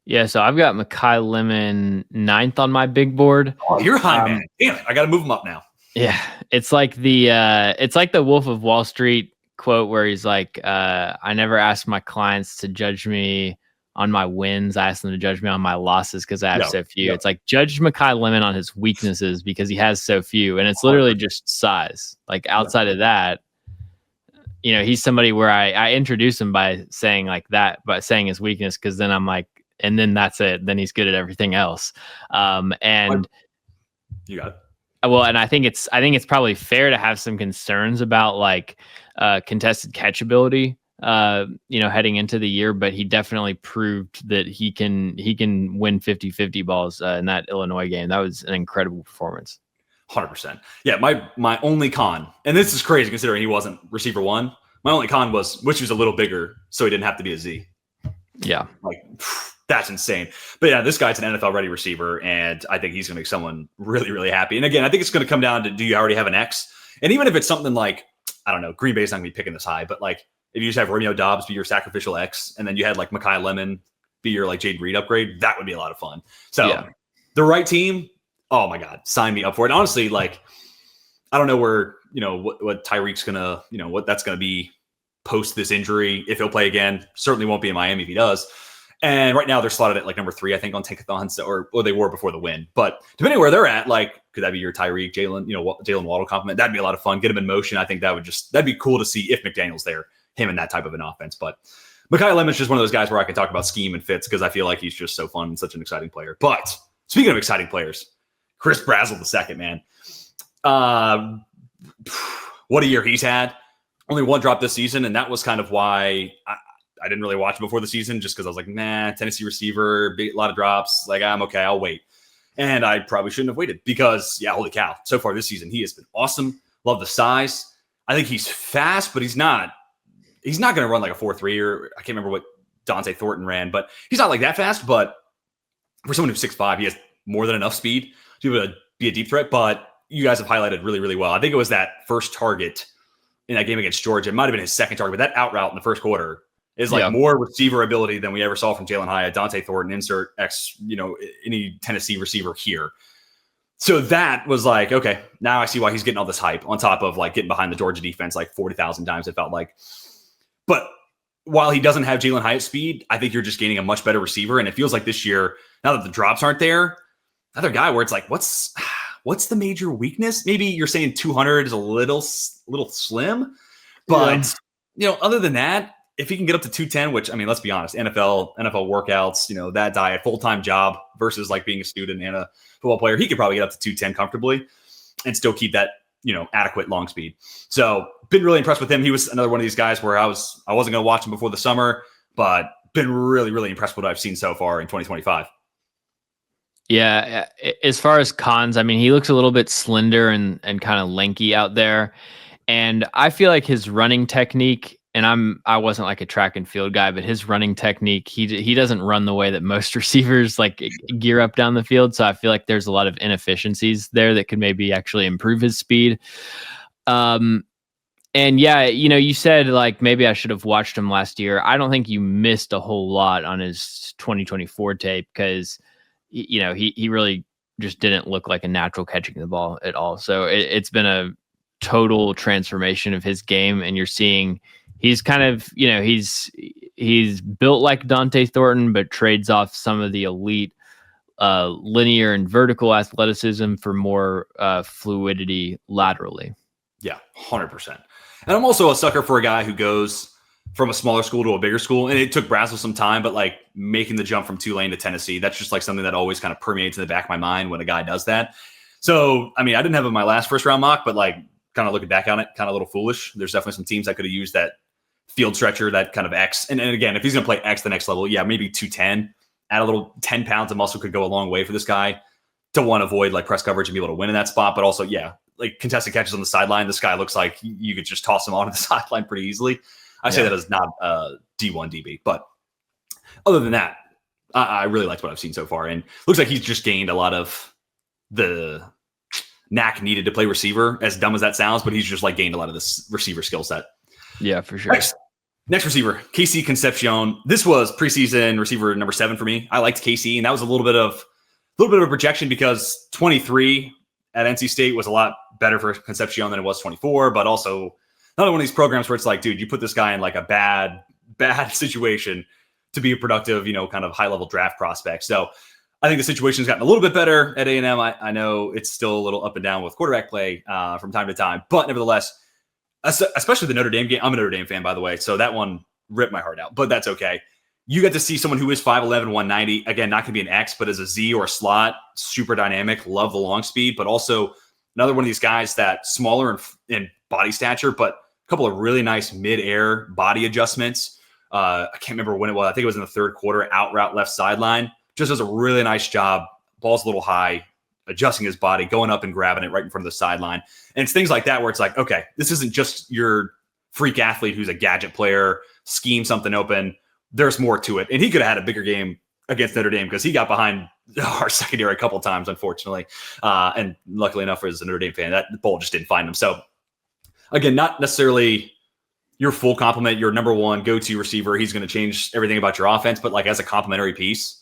Yeah, so I've got Mekhi Lemon 9th on my big board. Oh, you're high, man. Damn it, I got to move him up now. Yeah, it's like the Wolf of Wall Street quote where he's like, I never ask my clients to judge me on my wins. I ask them to judge me on my losses because I have so few. It's like judge Mekhi Lemon on his weaknesses because he has so few. And it's literally just size. Like outside of that, he's somebody where I introduce him by saying like that, by saying his weakness, because then I'm like, and then that's it. Then he's good at everything else. And you got it. Well, and I think it's probably fair to have some concerns about like contested catchability, heading into the year, but he definitely proved that he can win 50-50 balls in that Illinois game. That was an incredible performance. 100%. Yeah, my only con, and this is crazy considering he wasn't receiver 1. My only con was wish he was a little bigger so he didn't have to be a Z. Yeah. Like that's insane. But yeah, this guy's an NFL ready receiver, and I think he's going to make someone really, really happy. And again, I think it's going to come down to, do you already have an X? And even if it's something like, I don't know, Green Bay's not going to be picking this high, but like if you just have Romeo Doubs be your sacrificial X, and then you had like Mekhi Lemon be your like Jaden Reed upgrade, that would be a lot of fun. So the right team, oh my God, sign me up for it. Honestly, like, I don't know where, what Tyreek's going to, what that's going to be post this injury. If he'll play again, certainly won't be in Miami if he does. And right now they're slotted at like number 3, I think, on Tankathon, or they were before the win. But depending on where they're at, like, could that be your Tyreek, Jalen Waddle compliment? That'd be a lot of fun. Get him in motion. I think that'd be cool to see if McDaniel's there, him in that type of an offense. But Mekhi Lemon's just one of those guys where I can talk about scheme and fits because I feel like he's just so fun and such an exciting player. But speaking of exciting players, Chris Brazzell the second, man. What a year he's had. Only one drop this season, and that was kind of why I didn't really watch him before the season, just because I was like, nah, Tennessee receiver, a lot of drops. Like, I'm okay, I'll wait. And I probably shouldn't have waited because, yeah, holy cow. So far this season, he has been awesome. Love the size. I think he's fast, but he's not going to run like a 4.3 or I can't remember what Dante Thornton ran, but he's not like that fast. But for someone who's 6'5", he has more than enough speed to be able to be a deep threat. But you guys have highlighted really, really well. I think it was that first target in that game against Georgia. It might have been his second target, but that out route in the first quarter is like more receiver ability than we ever saw from Jalen Hyatt, Dante Thornton, insert X, any Tennessee receiver here. So that was like, okay, now I see why he's getting all this hype on top of like getting behind the Georgia defense like 40,000 times, it felt like. But while he doesn't have Jalen Hyatt speed, I think you're just gaining a much better receiver. And it feels like this year, now that the drops aren't there, another guy where it's like, what's the major weakness? Maybe you're saying 200 is a little slim, but other than that, if he can get up to 210, which I mean, let's be honest, NFL workouts, that diet, full-time job versus like being a student and a football player, he could probably get up to 210 comfortably and still keep that, adequate long speed. So been really impressed with him. He was another one of these guys where I wasn't going to watch him before the summer, but been really, really impressed with what I've seen so far in 2025. Yeah, as far as cons, I mean, he looks a little bit slender and kind of lanky out there. And I feel like his running technique, and I wasn't like a track and field guy, but his running technique, he doesn't run the way that most receivers like gear up down the field. So I feel like there's a lot of inefficiencies there that could maybe actually improve his speed. And yeah, you said like maybe I should have watched him last year. I don't think you missed a whole lot on his 2024 tape because he really just didn't look like a natural catching the ball at all. So it's been a total transformation of his game, and you're seeing he's kind of, he's built like Dante Thornton, but trades off some of the elite linear and vertical athleticism for more fluidity laterally. Yeah, 100%. And I'm also a sucker for a guy who goes from a smaller school to a bigger school. And it took Brazzell some time, but like making the jump from Tulane to Tennessee, that's just like something that always kind of permeates in the back of my mind when a guy does that. So, I mean, I didn't have him in my last first round mock, but like kind of looking back on it, kind of a little foolish. There's definitely some teams that could have used that field stretcher, that kind of X. And again, if he's going to play X the next level, yeah, maybe 210, add a little 10 pounds of muscle could go a long way for this guy to want to avoid like press coverage and be able to win in that spot. But also, yeah, like contested catches on the sideline, this guy looks like you could just toss him onto the sideline pretty easily. I say that as not a D1 DB, but other than that, I really liked what I've seen so far. And looks like he's just gained a lot of the knack needed to play receiver, as dumb as that sounds, but he's just like gained a lot of this receiver skill set. Yeah, for sure. Next receiver, KC Concepcion. This was preseason receiver number 7 for me. I liked KC, and that was a little bit of a projection because 23 at NC State was a lot better for Concepcion than it was 24, but also another one of these programs where it's like, dude, you put this guy in like a bad situation to be a productive, kind of high-level draft prospect. So I think the situation's gotten a little bit better at A&M. I know it's still a little up and down with quarterback play from time to time, but nevertheless, especially the Notre Dame game. I'm a Notre Dame fan, by the way, so that one ripped my heart out, but that's okay. You get to see someone who is 5'11", 190. Again, not going to be an X, but as a Z or a slot, super dynamic, love the long speed, but also another one of these guys that smaller in body stature, but a couple of really nice mid-air body adjustments. I can't remember when it was. I think it was in the third quarter, out route left sideline. Just does a really nice job. Ball's a little high, adjusting his body, going up and grabbing it right in front of the sideline. And it's things like that where it's like, okay, this isn't just your freak athlete who's a gadget player, scheme something open. There's more to it. And he could have had a bigger game against Notre Dame because he got behind our secondary a couple of times, unfortunately. And luckily enough, as a Notre Dame fan, that ball just didn't find him. So again, not necessarily your full complement, your number one go-to receiver. He's going to change everything about your offense, but like as a complementary piece,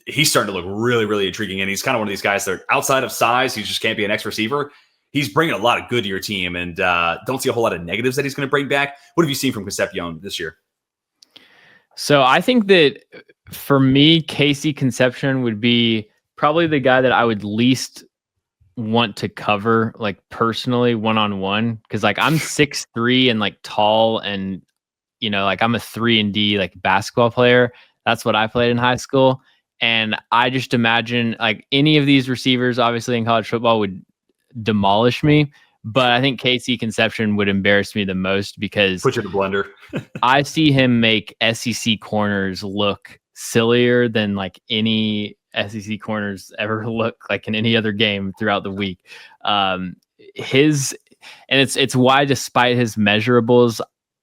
he's starting to look really, really intriguing. And he's kind of one of these guys that are outside of size. He just can't be an X receiver. He's bringing a lot of good to your team, and don't see a whole lot of negatives that he's going to bring back. What have you seen from Concepcion this year? So I think that for me, Casey Concepcion would be probably the guy that I would least want to cover, like personally, one-on-one, because like I'm 6'3" and like tall, and like I'm a 3-and-D like basketball player. That's what I played in high school. And I just imagine like any of these receivers, obviously in college football, would demolish me. But I think KC Conception would embarrass me the most because Put you in the blender. I see him make SEC corners look sillier than like any SEC corners ever look like in any other game throughout the week. It's why, despite his measurables,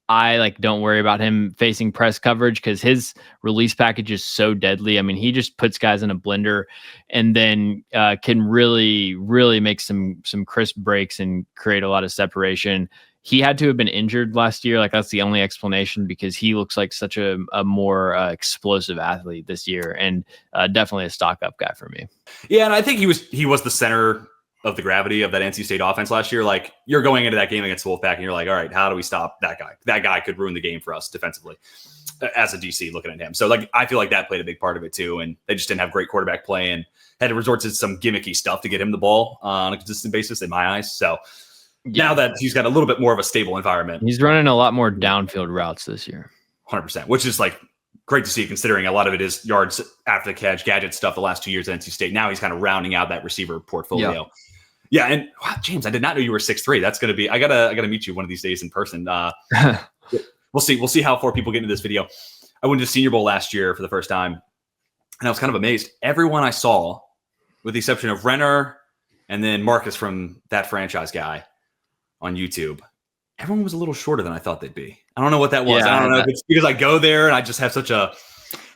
I like don't worry about him facing press coverage because his release package is so deadly. I mean, he just puts guys in a blender and then can really, really make some crisp breaks and create a lot of separation. He had to have been injured last year. Like, that's the only explanation, because he looks like such a more explosive athlete this year, and definitely a stock up guy for me. Yeah, and I think he was the center of the gravity of that NC State offense last year. Like, you're going into that game against Wolfpack and you're like, all right, how do we stop that guy? That guy could ruin the game for us defensively as a DC looking at him. So like, I feel like that played a big part of it too. And they just didn't have great quarterback play and had to resort to some gimmicky stuff to get him the ball on a consistent basis in my eyes. So now that he's got a little bit more of a stable environment, he's running a lot more downfield routes this year. 100%, which is like great to see, considering a lot of it is yards after the catch, gadget stuff the last 2 years at NC State. Now he's kind of rounding out that receiver portfolio. Yeah, and wow, James, I did not know you were 6'3". That's gonna be I gotta meet you one of these days in person. We'll see how far people get into this video. I went to Senior Bowl last year for the first time, and I was kind of amazed. Everyone I saw, with the exception of Renner and then Marcus from That Franchise Guy on YouTube, everyone was a little shorter than I thought they'd be. I don't know what that was. I don't know if it's because I go there and I just have such a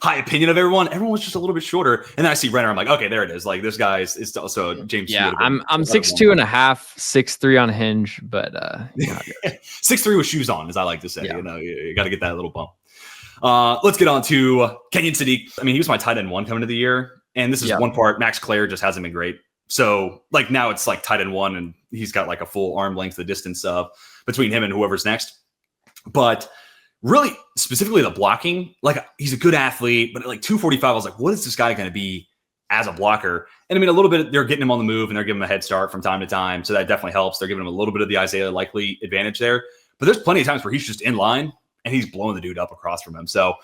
high opinion of everyone. Everyone was just a little bit shorter. And then I see Renner. I'm like, okay, there it is. Like, this guy is also James. Yeah, I'm 6'2" and a half, 6'3" on Hinge, but 6'3" with shoes on, as I like to say. Yeah. You know, you got to get that little bump. Let's get on to Kenyon Sadiq. I mean, he was my tight end one coming into the year. And this is one part. Max Clare just hasn't been great. So like now it's like tight end one, and he's got like a full arm length of distance between him and whoever's next. But really, specifically the blocking, like, he's a good athlete, but at like 245, I was like, what is this guy going to be as a blocker? And I mean, a little bit, they're getting him on the move and they're giving him a head start from time to time. So that definitely helps. They're giving him a little bit of the Isaiah Likely advantage there. But there's plenty of times where he's just in line and he's blowing the dude up across from him. So,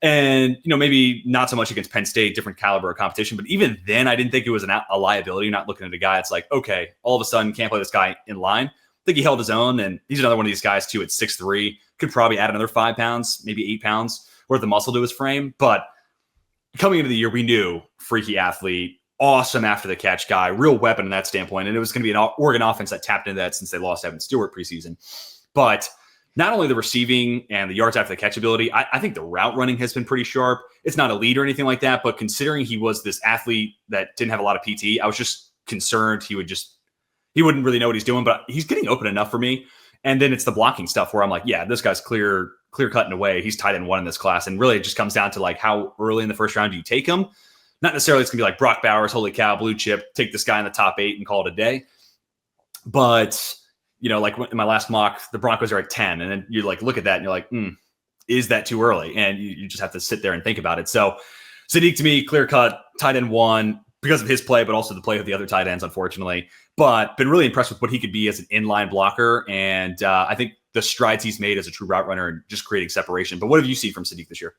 and, you know, maybe not so much against Penn State, different caliber of competition, but even then I didn't think it was a liability. You're not looking at a guy. It's like, okay, all of a sudden can't play this guy in line. I think he held his own, and he's another one of these guys too at 6'3", could probably add another 5 pounds, maybe 8 pounds worth of muscle to his frame. But coming into the year, we knew freaky athlete, awesome after the catch guy, real weapon in that standpoint. And it was going to be an Oregon offense that tapped into that since they lost Evan Stewart preseason. But not only the receiving and the yards after the catch ability, I think the route running has been pretty sharp. It's not elite or anything like that, but considering he was this athlete that didn't have a lot of PT, I was just concerned he wouldn't really know what he's doing, but he's getting open enough for me. And then it's the blocking stuff where I'm like, yeah, this guy's clear cutting away. He's tight end one in this class. And really it just comes down to like, how early in the first round do you take him? Not necessarily it's gonna be like Brock Bowers, holy cow, blue chip, take this guy in the top 8 and call it a day. But, you know, like in my last mock, the Broncos are at 10. And then you like look at that and you're like, is that too early? And you just have to sit there and think about it. So Sadiq, to me, clear cut, tight end one, because of his play, but also the play of the other tight ends, unfortunately. But been really impressed with what he could be as an inline blocker. And I think the strides he's made as a true route runner and just creating separation. But what have you seen from Sadiq this year?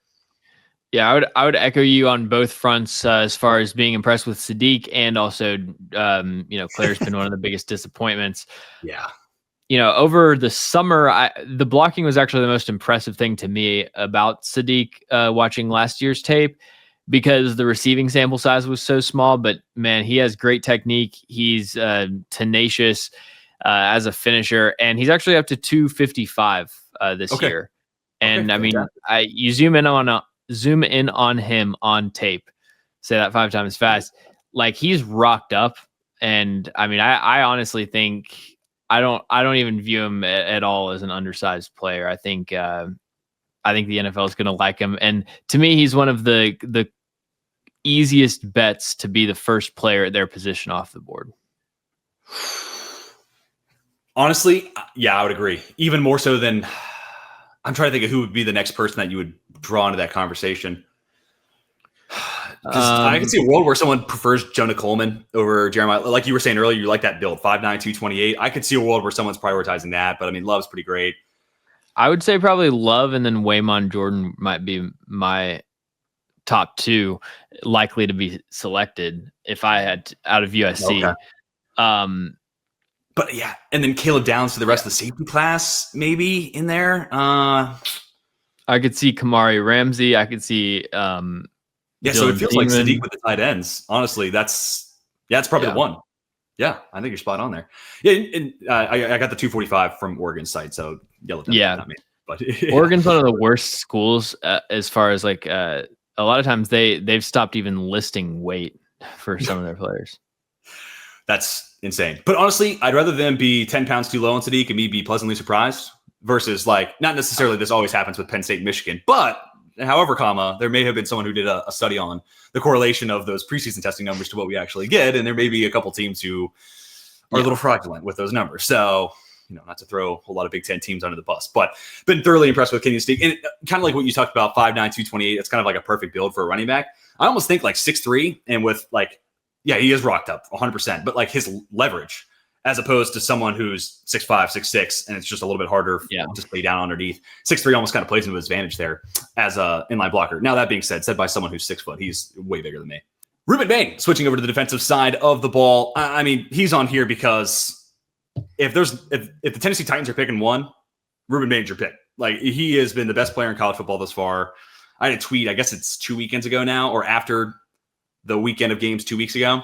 Yeah, I would echo you on both fronts as far as being impressed with Sadiq, and also, Claire's been one of the biggest disappointments. Yeah. You know, over the summer, the blocking was actually the most impressive thing to me about Sadiq watching last year's tape, because the receiving sample size was so small. But man, he has great technique. He's tenacious as a finisher, and he's actually up to 255 this year. And I mean, you zoom in on him on tape. Say that 5 times fast. Like, he's rocked up, and I mean, I honestly think I don't even view him at all as an undersized player. I think the NFL is going to like him, and to me, he's one of the easiest bets to be the first player at their position off the board. Honestly, yeah, I would agree. Even more so than, I'm trying to think of who would be the next person that you would draw into that conversation. I can see a world where someone prefers Jonah Coleman over Jeremiah. Like you were saying earlier, you like that build, 5'9", 228. I could see a world where someone's prioritizing that, but I mean, Love's pretty great. I would say probably Love, and then Waymon Jordan might be my top 2 likely to be selected if I had out of USC. Okay. But yeah, and then Caleb Downs for the rest of the safety class, maybe in there. I could see Kamari Ramsey. I could see so it Dylan feels like Beeman. Sadiq with the tight ends. Honestly, that's probably the one. Yeah, I think you're spot on there. Yeah, and I got the 245 from Oregon's site, so yell at them. Yeah, not me. But Oregon's one of the worst schools as far as like a lot of times they've stopped even listing weight for some of their players. That's insane. But honestly, I'd rather them be 10 pounds too low on Sadiq and me be pleasantly surprised versus like not necessarily this always happens with Penn State and Michigan, but however, there may have been someone who did a study on the correlation of those preseason testing numbers to what we actually get. And there may be a couple teams who are a little fraudulent with those numbers. So, not to throw a whole lot of Big Ten teams under the bus, but been thoroughly impressed with Kenyon State. And kind of like what you talked about, 5'9", 228, it's kind of like a perfect build for a running back. I almost think like 6'3", and with like, yeah, he is rocked up 100%, but like his leverage as opposed to someone who's 6'5", 6'6", and it's just a little bit harder to stay down underneath. 6'3" almost kind of plays into his advantage there as a inline blocker. Now, that being said by someone who's 6 foot, he's way bigger than me. Ruben Bain, switching over to the defensive side of the ball. I mean, he's on here because if the Tennessee Titans are picking one, Ruben Bain's your pick. Like, he has been the best player in college football thus far. I had a tweet, I guess it's 2 weekends ago now, or after the weekend of games 2 weeks ago,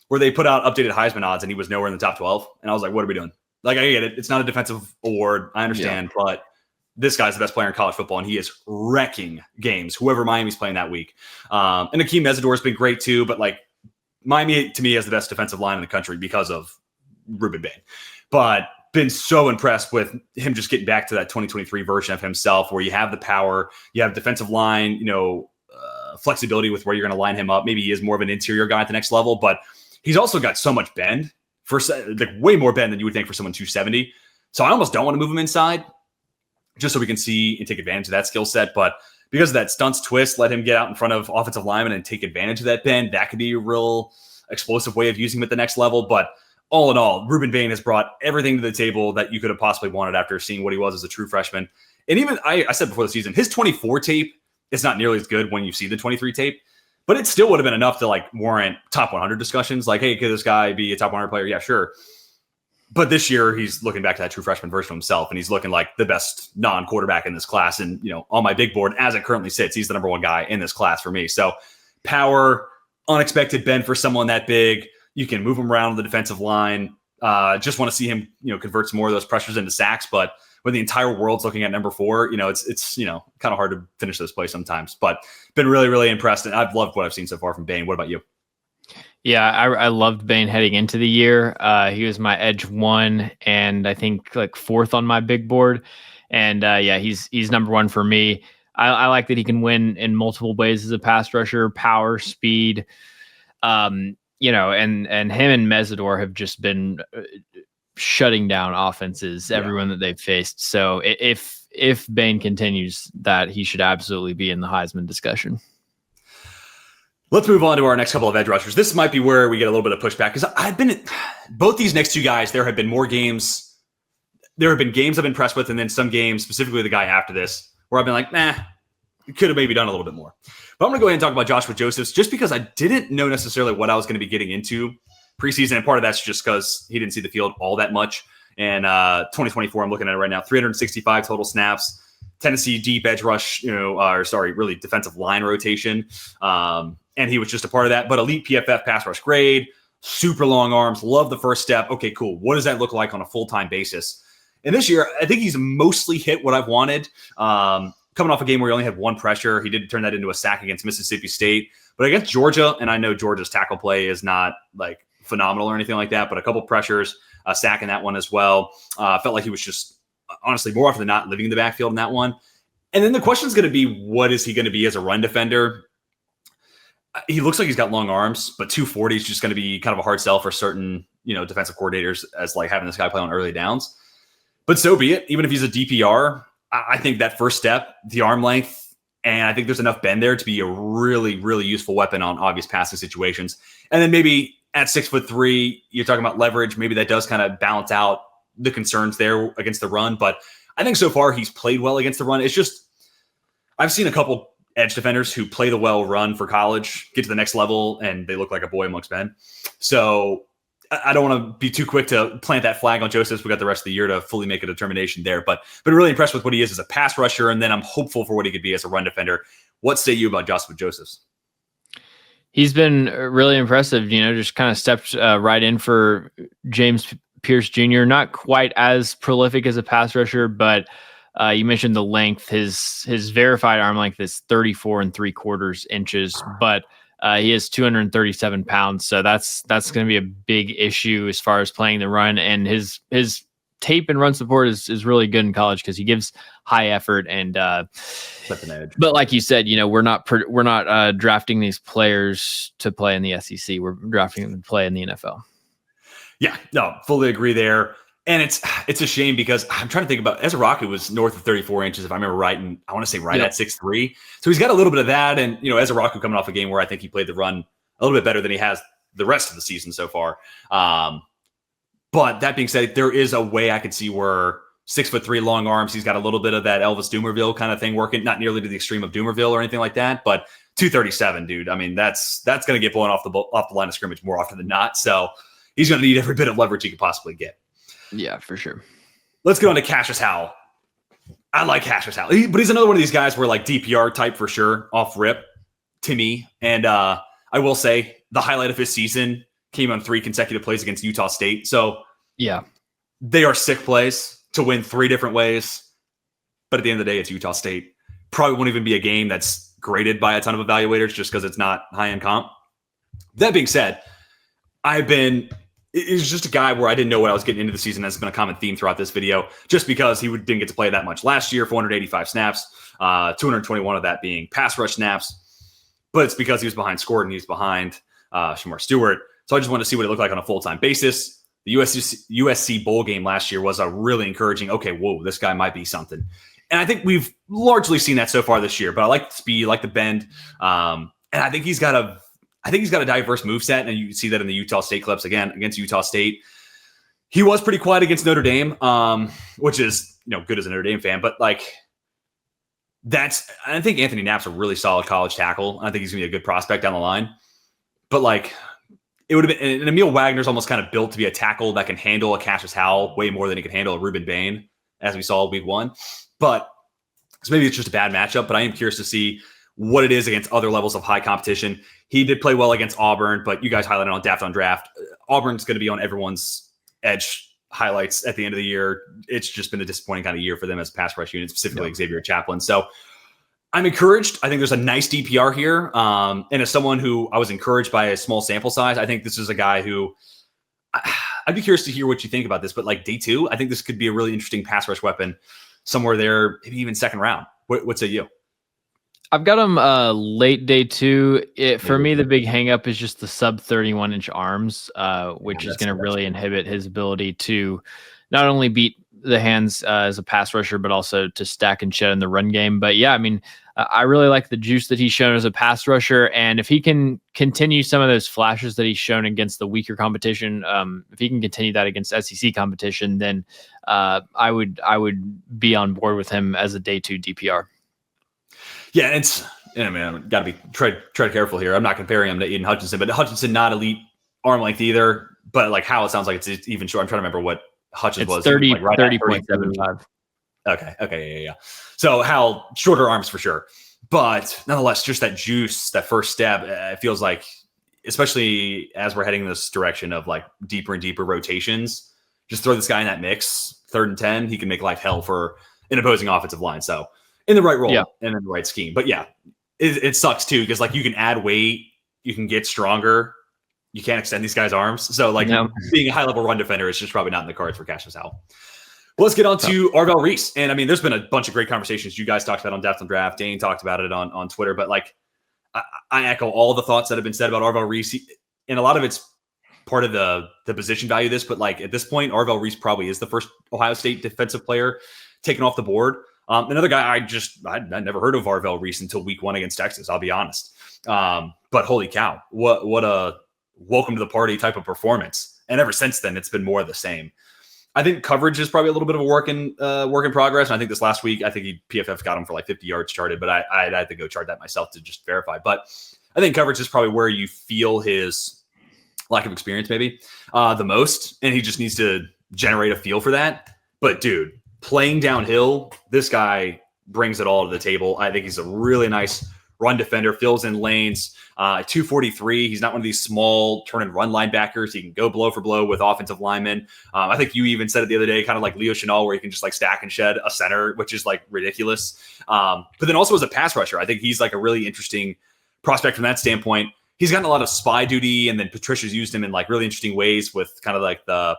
where they put out updated Heisman odds and he was nowhere in the top 12. And I was like, what are we doing? Like, I get it. It's not a defensive award. I understand, but this guy's the best player in college football and he is wrecking games, whoever Miami's playing that week. And Akeem Mesidor has been great too, but like Miami to me has the best defensive line in the country because of Ruben Bain. But been so impressed with him just getting back to that 2023 version of himself where you have the power, you have defensive line, flexibility with where you're going to line him up. Maybe he is more of an interior guy at the next level, but he's also got so much bend for like way more bend than you would think for someone 270. So I almost don't want to move him inside just so we can see and take advantage of that skill set. But because of that stunts twist, let him get out in front of offensive linemen and take advantage of that bend. That could be a real explosive way of using him at the next level. But all in all, Ruben Bain has brought everything to the table that you could have possibly wanted after seeing what he was as a true freshman. And even I said before the season, his 24 tape is not nearly as good when you see the 23 tape, but it still would have been enough to like warrant top 100 discussions. Like, hey, could this guy be a top 100 player? Yeah, sure. But this year he's looking back to that true freshman version of himself and he's looking like the best non-quarterback in this class. And, on my big board, as it currently sits, he's the number one guy in this class for me. So power, unexpected bend for someone that big. You can move him around on the defensive line. Just want to see him, convert some more of those pressures into sacks. But when the entire world's looking at number 4, it's kind of hard to finish those plays sometimes. But been really, really impressed. And I've loved what I've seen so far from Bain. What about you? Yeah, I loved Bain heading into the year. He was my edge 1 and I think like 4th on my big board. And he's number 1 for me. I like that he can win in multiple ways as a pass rusher, power, speed. And him and Mesidor have just been shutting down offenses, everyone that they've faced. So if Bain continues that, he should absolutely be in the Heisman discussion. Let's move on to our next couple of edge rushers. This might be where we get a little bit of pushback because I've been both these next 2 guys. There have been more games. There have been games I've been impressed with, and then some games, specifically the guy after this, where I've been like, could have maybe done a little bit more. But I'm going to go ahead and talk about Joshua Josephs just because I didn't know necessarily what I was going to be getting into preseason. And part of that's just because he didn't see the field all that much. And 2024, I'm looking at it right now, 365 total snaps, Tennessee deep edge rush, really defensive line rotation. And he was just a part of that. But elite PFF pass rush grade, super long arms, love the first step. Okay, cool. What does that look like on a full-time basis? And this year, I think he's mostly hit what I've wanted. Coming off a game where he only had 1 pressure, he did turn that into a sack against Mississippi State. But against Georgia, and I know Georgia's tackle play is not like phenomenal or anything like that, but a couple pressures, a sack in that one as well. Felt like he was just, honestly, more often than not, living in the backfield in that one. And then the question is going to be, what is he going to be as a run defender? He looks like he's got long arms, but 240 is just going to be kind of a hard sell for certain, defensive coordinators as like having this guy play on early downs. But so be it. Even if he's a DPR, I think that first step, the arm length, and I think there's enough bend there to be a really, really useful weapon on obvious passing situations. And then maybe at 6'3", you're talking about leverage. Maybe that does kind of balance out the concerns there against the run. But I think so far he's played well against the run. It's just, I've seen a couple edge defenders who play the well run for college, get to the next level, and they look like a boy amongst men. So I don't want to be too quick to plant that flag on Josephs. We got the rest of the year to fully make a determination there, but really impressed with what he is as a pass rusher, and then I'm hopeful for what he could be as a run defender. What say you about Joshua Josephs? He's been really impressive, just kind of stepped right in for James Pierce Jr. Not quite as prolific as a pass rusher, but you mentioned the length. His verified arm length is 34 3/4 inches, but he is 237 pounds. So that's going to be a big issue as far as playing the run. And his tape and run support is really good in college because he gives high effort and but like you said, we're not drafting these players to play in the SEC. We're drafting them to play in the NFL. Yeah, no, fully agree there. And it's a shame because I'm trying to think about Ezra Raku was north of 34 inches, if I remember right. And I want to say at 6'3". So he's got a little bit of that. And, Ezra Raku coming off a game where I think he played the run a little bit better than he has the rest of the season so far. But that being said, there is a way I could see where 6'3" long arms. He's got a little bit of that Elvis Doomerville kind of thing working, not nearly to the extreme of Doomerville or anything like that, but 237, dude. I mean, that's going to get blown off the line of scrimmage more often than not. So he's going to need every bit of leverage he could possibly get. Yeah, for sure. Let's get on to Cassius Howell. I like Cassius Howell, but he's another one of these guys where like DPR type for sure, off rip to me. And I will say the highlight of his season came on 3 consecutive plays against Utah State. So yeah, they are sick plays to win 3 different ways. But at the end of the day, it's Utah State. Probably won't even be a game that's graded by a ton of evaluators just because it's not high-end comp. That being said, it's just a guy where I didn't know what I was getting into the season. That's been a common theme throughout this video, just because he didn't get to play that much last year, 485 snaps, 221 of that being pass rush snaps. But it's because he was behind Scored and he was behind Shamar Stewart. So I just wanted to see what it looked like on a full-time basis. The USC bowl game last year was a really encouraging, okay, whoa, this guy might be something. And I think we've largely seen that so far this year, but I like the speed, like the bend. And I think he's got a diverse moveset, and you can see that in the Utah State clips again against Utah State. He was pretty quiet against Notre Dame, which is good as a Notre Dame fan, but like I think Anthony Knapp's a really solid college tackle. I think he's gonna be a good prospect down the line. But like it would have been, and Emil Wagner's almost kind of built to be a tackle that can handle a Cassius Howell way more than he can handle a Ruben Bain, as we saw week 1. But so maybe it's just a bad matchup. But I am curious to see what it is against other levels of high competition. He did play well against Auburn, but you guys highlighted on Daft on Draft. Auburn's going to be on everyone's edge highlights at the end of the year. It's just been a disappointing kind of year for them as a pass rush unit, specifically Xavier Chaplin. So I'm encouraged. I think there's a nice DPR here. And as someone who I was encouraged by a small sample size, I think this is a guy who I'd be curious to hear what you think about this. But like day 2, I think this could be a really interesting pass rush weapon somewhere there, maybe even second round. What say you? I've got him late day 2. For me, the big hang up is just the sub 31-inch arms, which is going to really inhibit his ability to not only beat the hands as a pass rusher, but also to stack and shed in the run game. But yeah, I mean, I really like the juice that he's shown as a pass rusher. And if he can continue some of those flashes that he's shown against the weaker competition, if he can continue that against SEC competition, then I would be on board with him as a day 2 DPR. Yeah, I've got to be tread careful here. I'm not comparing him to Aiden Hutchinson, but Hutchinson not elite arm length either. But like how it sounds like it's even short. I'm trying to remember what Hutchins was. 30.75. Okay, yeah. So Hal shorter arms for sure, but nonetheless, just that juice, that first step, it feels like, especially as we're heading in this direction of like deeper and deeper rotations, just throw this guy in that mix. 3rd and 10, he can make life hell for an opposing offensive line. So in the right role and in the right scheme. But yeah, it sucks too, because like you can add weight, you can get stronger, you can't extend these guys' arms. So like being a high level run defender is just probably not in the cards for Cassius Howell. Well, let's get on to Arvell Reese. And I mean, there's been a bunch of great conversations you guys talked about on Depth on Draft. Dane talked about it on Twitter, but like I echo all the thoughts that have been said about Arvell Reese. And a lot of it's part of the position value of this, but like at this point, Arvell Reese probably is the first Ohio State defensive player taken off the board. Another guy I'd never heard of Arvell Reese until week 1 against Texas, I'll be honest. But holy cow, what a welcome to the party type of performance. And ever since then, it's been more of the same. I think coverage is probably a little bit of a work in progress. And I think this last week, I think PFF got him for like 50 yards charted, but I had to go chart that myself to just verify. But I think coverage is probably where you feel his lack of experience maybe the most, and he just needs to generate a feel for that. But dude, playing downhill, this guy brings it all to the table. I think he's a really nice run defender, fills in lanes. 243. He's not one of these small turn and run linebackers. He can go blow for blow with offensive linemen. I think you even said it the other day, kind of like Leo Chenal, where he can just like stack and shed a center, which is like ridiculous. But then also as a pass rusher, I think he's like a really interesting prospect from that standpoint. He's gotten a lot of spy duty, and then Patricia's used him in like really interesting ways with kind of like the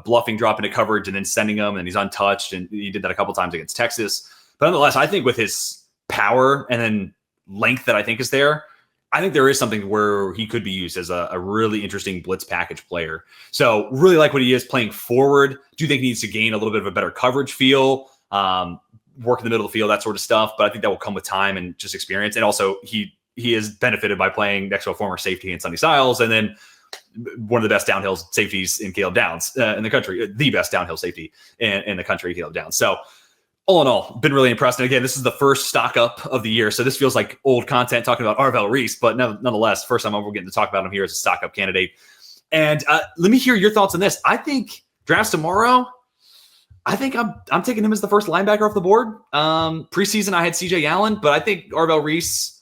bluffing drop into coverage and then sending him, and he's untouched. And he did that a couple times against Texas. But nonetheless, I think with his power and then length that I think is there, I think there is something where he could be used as a really interesting blitz package player. So really like what he is playing forward. Do you think he needs to gain a little bit of a better coverage feel, work in the middle of the field, that sort of stuff? But I think that will come with time and just experience. And also he is benefited by playing next to a former safety in Sonny Styles, and then one of the best downhill safeties in Caleb Downs in the country, the best downhill safety in the country, Caleb Downs. So all in all, been really impressed. And again, this is the first stock up of the year. So this feels like old content talking about Arvell Reese, but nonetheless, first time we're getting to talk about him here as a stock up candidate. And let me hear your thoughts on this. I think drafts tomorrow, I think I'm taking him as the first linebacker off the board. Preseason, I had CJ Allen, but I think Arvell Reese.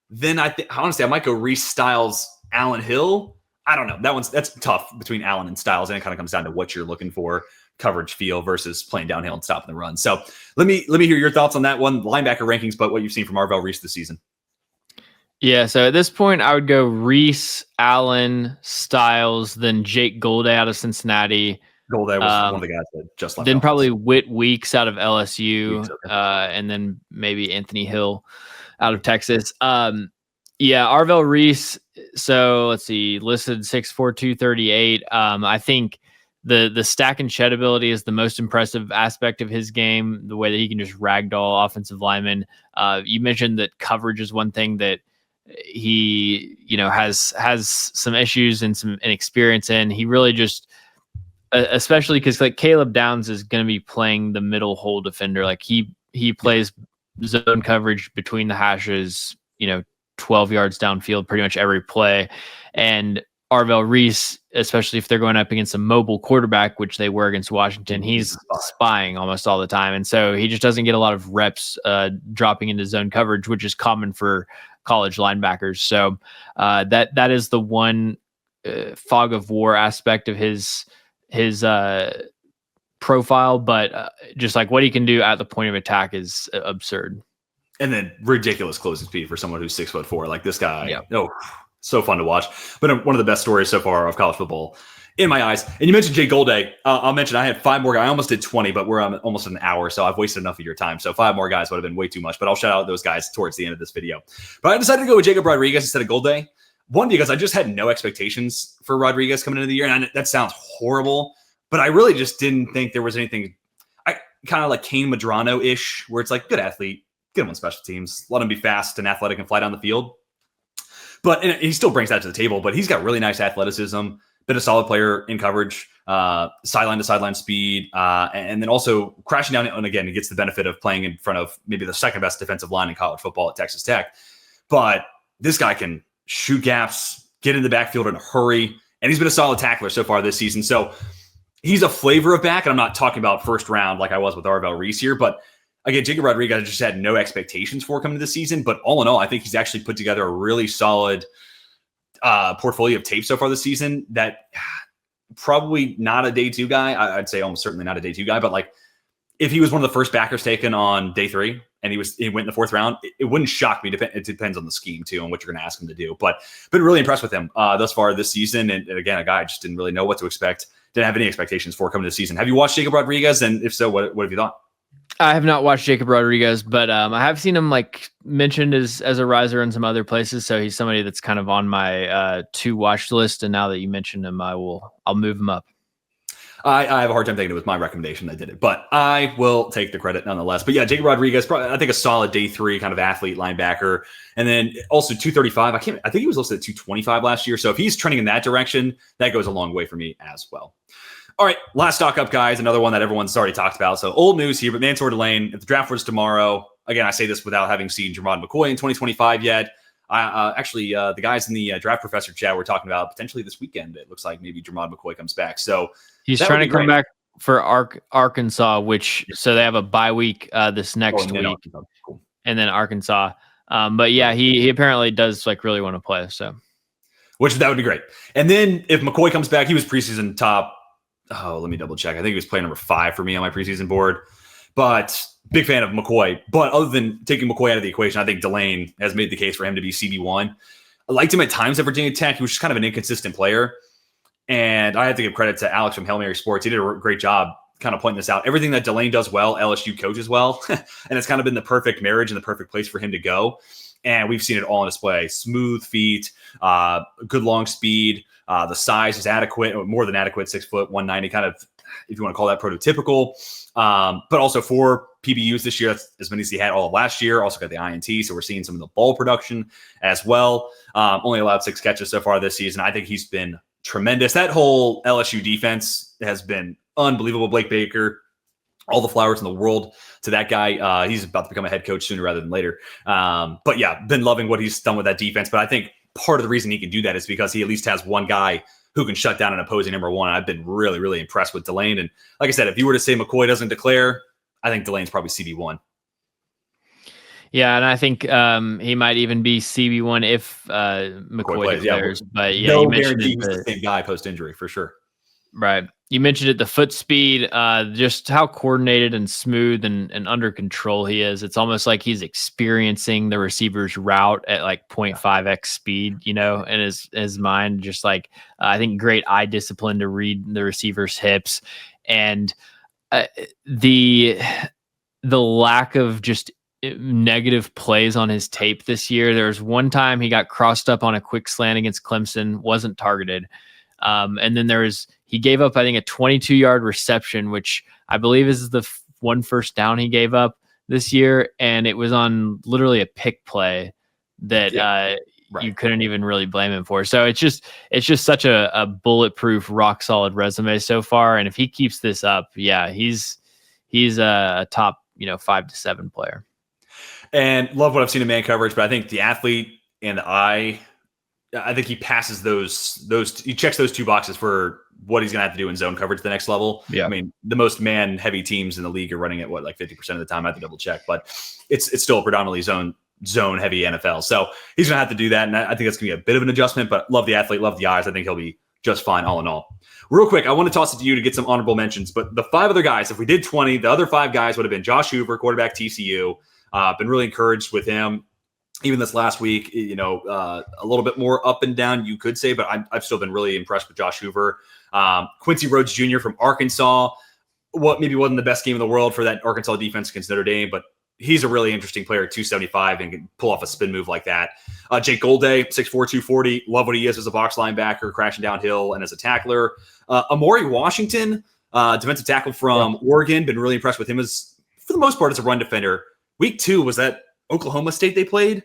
Then honestly, I might go Reese, Styles, Allen, Hill. I don't know. That's tough between Allen and Styles, and it kind of comes down to what you're looking for, coverage feel versus playing downhill and stopping the run. So let me hear your thoughts on that one, linebacker rankings, but what you've seen from Arvell Reese this season. Yeah, so at this point, I would go Reese, Allen, Styles, then Jake Golday out of Cincinnati. Golday was one of the guys that just left. Then probably Whit Weeks out of LSU, and then maybe Anthony Hill out of Texas. Arvell Reese. So let's see, listed 6'4", 238. I think the stack and shed ability is the most impressive aspect of his game. The way that he can just ragdoll offensive linemen. You mentioned that coverage is one thing that he has some issues and some inexperience in. He really just, especially because like Caleb Downs is going to be playing the middle hole defender. Like he plays zone coverage between the hashes, 12 yards downfield pretty much every play. And Arvell Reese, especially if they're going up against a mobile quarterback, which they were against Washington, he's spying almost all the time. And so he just doesn't get a lot of reps dropping into zone coverage, which is common for college linebackers. So that is the one fog of war aspect of his profile, but just like what he can do at the point of attack is absurd. And then ridiculous closing speed for someone who's 6'4". Like this guy, so fun to watch. But one of the best stories so far of college football in my eyes. And you mentioned Jake Golday. I'll mention I had 5 more guys. I almost did 20, but we're almost an hour, so I've wasted enough of your time. So 5 more guys would have been way too much, but I'll shout out those guys towards the end of this video. But I decided to go with Jacob Rodriguez instead of Golday. One, because I just had no expectations for Rodriguez coming into the year. And that sounds horrible, but I really just didn't think there was anything. I kind of like Kane Madrano-ish, where it's like good athlete, get him on special teams, let him be fast and athletic and fly down the field. But he still brings that to the table, but he's got really nice athleticism, been a solid player in coverage, sideline to sideline speed, and then also crashing down. And again, he gets the benefit of playing in front of maybe the second best defensive line in college football at Texas Tech. But this guy can shoot gaps, get in the backfield in a hurry, and he's been a solid tackler so far this season. So he's a flavor of back, and I'm not talking about first round like I was with Arvell Reese here, but again, Jacob Rodriguez, I just had no expectations for coming to the season, but all in all, I think he's actually put together a really solid portfolio of tape so far this season that probably not a day 2 guy. I'd say almost certainly not a day 2 guy, but like if he was one of the first backers taken on day 3 and he went in the 4th round, it wouldn't shock me. It depends on the scheme too and what you're going to ask him to do, but been really impressed with him thus far this season. And again, a guy I just didn't really know what to expect. Didn't have any expectations for coming to the season. Have you watched Jacob Rodriguez? And if so, what have you thought? I have not watched Jacob Rodriguez, but I have seen him like mentioned as a riser in some other places. So he's somebody that's kind of on my to watch list. And now that you mentioned him, I'll move him up. I have a hard time thinking it was my recommendation that did it, but I will take the credit nonetheless. But yeah, Jacob Rodriguez, probably, I think a solid day 3 kind of athlete linebacker. And then also 235. I think he was listed at 225 last year. So if he's trending in that direction, that goes a long way for me as well. All right, last stock up, guys. Another one that everyone's already talked about. So old news here, but Mansour Delane, if the draft was tomorrow, again, I say this without having seen Jermod McCoy in 2025 yet. The guys in the draft professor chat were talking about potentially this weekend. It looks like maybe Jermod McCoy comes back. So he's trying to come back for Arkansas, so they have a bye week this next week, cool. And then Arkansas. But yeah, he apparently does like really want to play. So, that would be great. And then if McCoy comes back, he was preseason top. Oh, let me double check. I think he was player number 5 for me on my preseason board. But big fan of McCoy. But other than taking McCoy out of the equation, I think Delane has made the case for him to be CB1. I liked him at times at Virginia Tech. He was just kind of an inconsistent player. And I have to give credit to Alex from Hail Mary Sports. He did a great job kind of pointing this out. Everything that Delane does well, LSU coaches well. And it's kind of been the perfect marriage and the perfect place for him to go. And we've seen it all on display. Smooth feet, good long speed. The size is adequate, or more than adequate, 6 foot, 190, kind of, if you want to call that prototypical. But also 4 PBUs this year. That's as many as he had all of last year. Also got the INT, so we're seeing some of the ball production as well. Only allowed 6 catches so far this season. I think he's been tremendous. That whole LSU defense has been unbelievable. Blake Baker, all the flowers in the world to that guy. He's about to become a head coach sooner rather than later. But yeah, been loving what he's done with that defense. But I think part of the reason he can do that is because he at least has one guy who can shut down an opposing number one. I've been really, really impressed with Delane. And like I said, if you were to say McCoy doesn't declare, I think Delane's probably CB1. Yeah, and I think he might even be CB1 if McCoy declares. Yeah, but yeah, no you mentioned guarantee he's the same guy post-injury for sure. Right. You mentioned it, the foot speed, just how coordinated and smooth and under control he is. It's almost like he's experiencing the receiver's route at like 0.5x speed, in his mind. Just like, I think great eye discipline to read the receiver's hips. And the lack of just negative plays on his tape this year. There was one time he got crossed up on a quick slant against Clemson, wasn't targeted. And then he gave up, I think, a 22-yard reception, which I believe is the one first down he gave up this year. And it was on literally a pick play that you couldn't even really blame him for. So it's just such a bulletproof, rock solid resume so far. And if he keeps this up, yeah, he's a top, 5 to 7 player. And love what I've seen in man coverage, but I think the athlete and the eye, I think he passes he checks those 2 boxes for what he's going to have to do in zone coverage the next level. Yeah. I mean, the most man heavy teams in the league are running at 50% of the time. I have to double check, but it's still predominantly zone heavy NFL. So he's going to have to do that. And I think that's going to be a bit of an adjustment, but love the athlete, love the eyes. I think he'll be just fine all in all. Real quick, I want to toss it to you to get some honorable mentions, but the 5 other guys, if we did 20, the other 5 guys would have been Josh Hoover, quarterback TCU. Been really encouraged with him. Even this last week, a little bit more up and down, you could say, but I've still been really impressed with Josh Hoover. Quincy Rhodes Jr. from Arkansas, what maybe wasn't the best game in the world for that Arkansas defense against Notre Dame, but he's a really interesting player at 275 and can pull off a spin move like that. Jake Golday, 6'4", 240. Love what he is as a box linebacker, crashing downhill and as a tackler. Amari Washington, defensive tackle from Oregon, been really impressed with him as, for the most part, as a run defender. Week 2 was that Oklahoma State they played.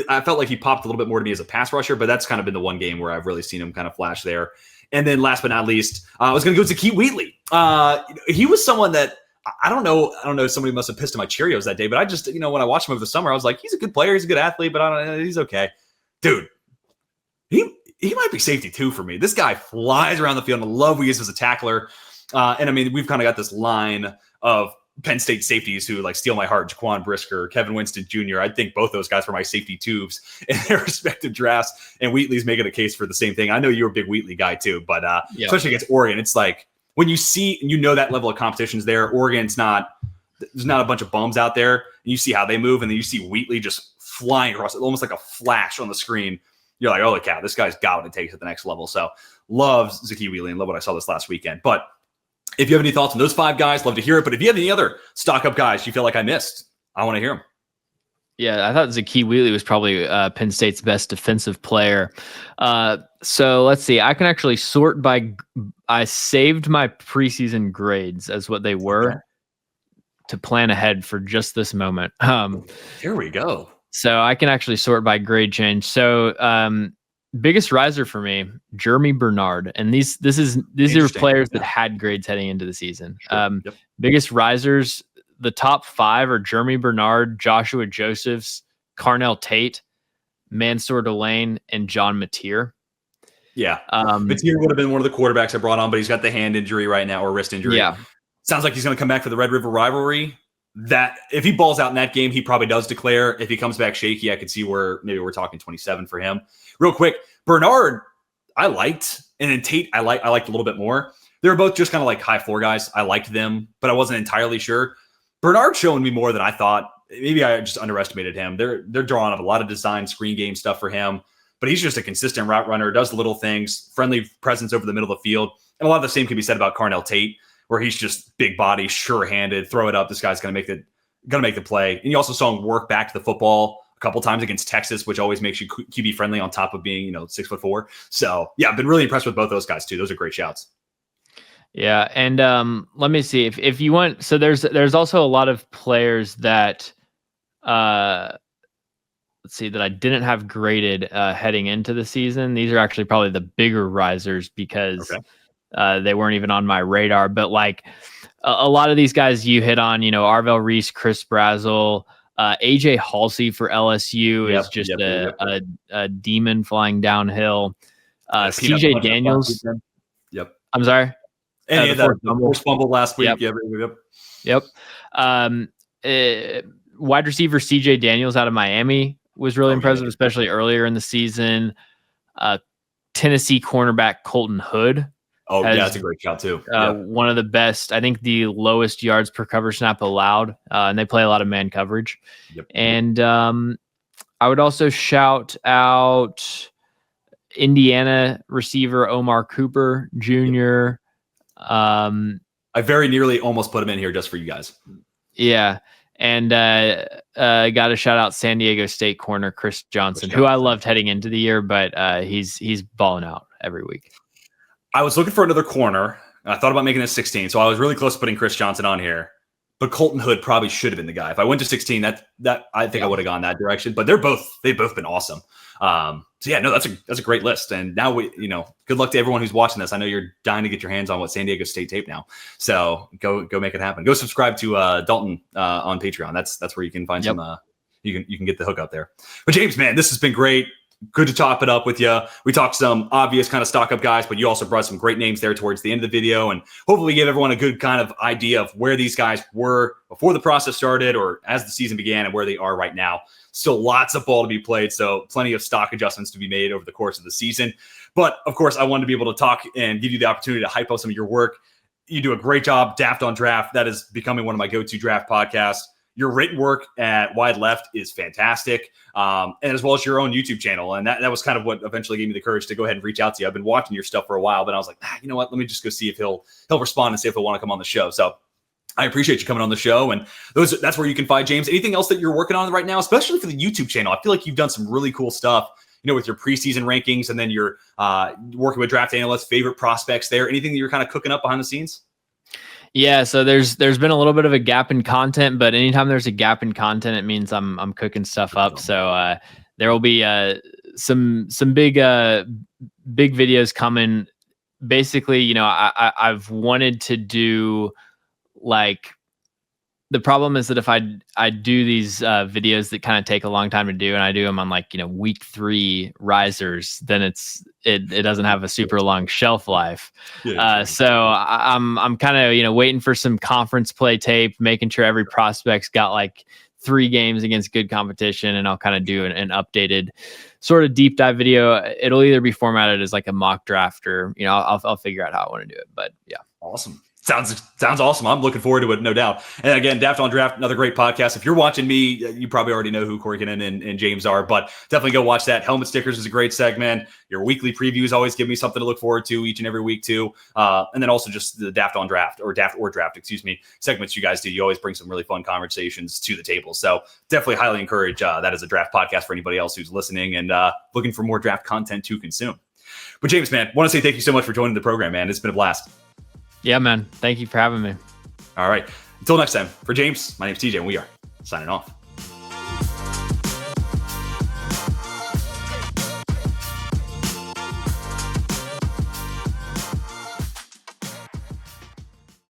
I felt like he popped a little bit more to me as a pass rusher, but that's kind of been the one game where I've really seen him kind of flash there. And then last but not least, I was going to go to Zakee Wheatley. He was someone that I don't know. Somebody must have pissed in my Cheerios that day, but I just, when I watched him over the summer, I was like, he's a good player. He's a good athlete, but I don't know. He's okay. Dude, he might be safety 2 for me. This guy flies around the field. And I love what he is as a tackler. And I mean, we've kind of got this line of Penn State safeties who steal my heart. Jaquan Brisker, Kevin Winston Jr. I think both those guys were my safety 2s in their respective drafts. And Wheatley's making a case for the same thing. I know you're a big Wheatley guy too, but especially against Oregon, it's like when you see and that level of competition's there. Oregon's there's not a bunch of bums out there, and you see how they move, and then you see Wheatley just flying across it, almost like a flash on the screen. You're like, holy cow, this guy's got what it takes at the next level. So love Zakee Wheatley and love what I saw this last weekend. But if you have any thoughts on those 5 guys, love to hear it. But if you have any other stock up guys you feel like I missed, I want to hear them. Yeah, I thought Zakee Wheatley was probably Penn State's best defensive player. So let's see. I can actually sort by – I saved my preseason grades as what they were to plan ahead for just this moment. Here we go. So I can actually sort by grade change. So biggest riser for me, Jeremy Bernard, and these are players that had grades heading into the season. Sure. Biggest risers, the top 5 are Jeremy Bernard, Joshua Josephs, Carnell Tate, Mansour Delane, and John Mateer. Yeah. Mateer would have been one of the quarterbacks I brought on, but he's got the hand injury right now, or wrist injury. Yeah. Sounds like he's going to come back for the Red River rivalry. That if he balls out in that game, he probably does declare. If he comes back shaky, I could see where maybe we're talking 27 for him. Real quick, Bernard, I liked, and then Tate, I liked a little bit more. They were both just kind of like high floor guys. I liked them, but I wasn't entirely sure. Bernard showing me more than I thought. Maybe I just underestimated him. They're drawing up a lot of design screen game stuff for him, but he's just a consistent route runner, does little things, friendly presence over the middle of the field. And a lot of the same can be said about Carnell Tate, where he's just big body, sure-handed, throw it up. This guy's going to make the play. And you also saw him work back to the football a couple times against Texas, which always makes you QB friendly on top of being, 6'4". So yeah, I've been really impressed with both those guys too. Those are great shouts. Yeah. And let me see if you want, so there's also a lot of players that, let's see, that I didn't have graded heading into the season. These are actually probably the bigger risers because they weren't even on my radar, but like a lot of these guys you hit on, Arvell Reese, Chris Brazel, AJ Halsey for LSU is just a demon flying downhill. CJ Daniels. Yep. I'm sorry. And the forced fumble last week. Yep. Wide receiver CJ Daniels out of Miami was really impressive, especially earlier in the season. Tennessee cornerback Colton Hood. Oh, that's a great shout too. One of the best, I think the lowest yards per cover snap allowed, and they play a lot of man coverage. Yep. And I would also shout out Indiana receiver Omar Cooper Jr. I very nearly almost put him in here just for you guys. Yeah. And got to shout out San Diego State corner Chris Johnson, who I loved heading into the year, but he's balling out every week. I was looking for another corner. And I thought about making it 16, so I was really close to putting Chris Johnson on here. But Colton Hood probably should have been the guy. If I went to 16, that I think I would have gone that direction. But they've both been awesome. So yeah, no, that's a great list. And now good luck to everyone who's watching this. I know you're dying to get your hands on what San Diego State tape now. So go make it happen. Go subscribe to Dalton on Patreon. That's where you can find some. You can get the hook up there. But James, man, this has been great. Good to top it up with you. We talked some obvious kind of stock up guys, but you also brought some great names there towards the end of the video, and hopefully give everyone a good kind of idea of where these guys were before the process started or as the season began and where they are right now. Still lots of ball to be played, so plenty of stock adjustments to be made over the course of the season. But of course, I wanted to be able to talk and give you the opportunity to hype up some of your work. You do a great job, Daft on Draft. That is becoming one of my go-to draft podcasts. Your written work at Wide Left is fantastic, and as well as your own YouTube channel. And that was kind of what eventually gave me the courage to go ahead and reach out to you. I've been watching your stuff for a while, but I was like, you know what? Let me just go see if he'll respond and see if he'll want to come on the show. So I appreciate you coming on the show. And that's where you can find James. Anything else that you're working on right now, especially for the YouTube channel? I feel like you've done some really cool stuff, with your preseason rankings, and then you're working with draft analysts, favorite prospects there. Anything that you're kind of cooking up behind the scenes? Yeah, so there's been a little bit of a gap in content, but anytime there's a gap in content, it means I'm cooking stuff up. So there will be some big videos coming. Basically, I've wanted to do like. The problem is that if I do these videos that kind of take a long time to do, and I do them on week 3 risers, then it doesn't have a super long shelf life. So I'm kind of waiting for some conference play tape, making sure every prospect's got 3 games against good competition, and I'll kind of do an updated sort of deep dive video. It'll either be formatted as a mock draft, or I'll figure out how I want to do it. But yeah, awesome. Sounds awesome. I'm looking forward to it, no doubt. And again, Daft on Draft, another great podcast. If you're watching me, you probably already know who Corey Kinnan and James are, but definitely go watch that. Helmet Stickers is a great segment. Your weekly previews always give me something to look forward to each and every week too. And then also just the Daft on Draft or Draft segments you guys do. You always bring some really fun conversations to the table. So definitely highly encourage that as a draft podcast for anybody else who's listening and looking for more draft content to consume. But James, man, want to say thank you so much for joining the program, man. It's been a blast. Yeah, man. Thank you for having me. All right. Until next time, for James, my name's TJ, and we are signing off.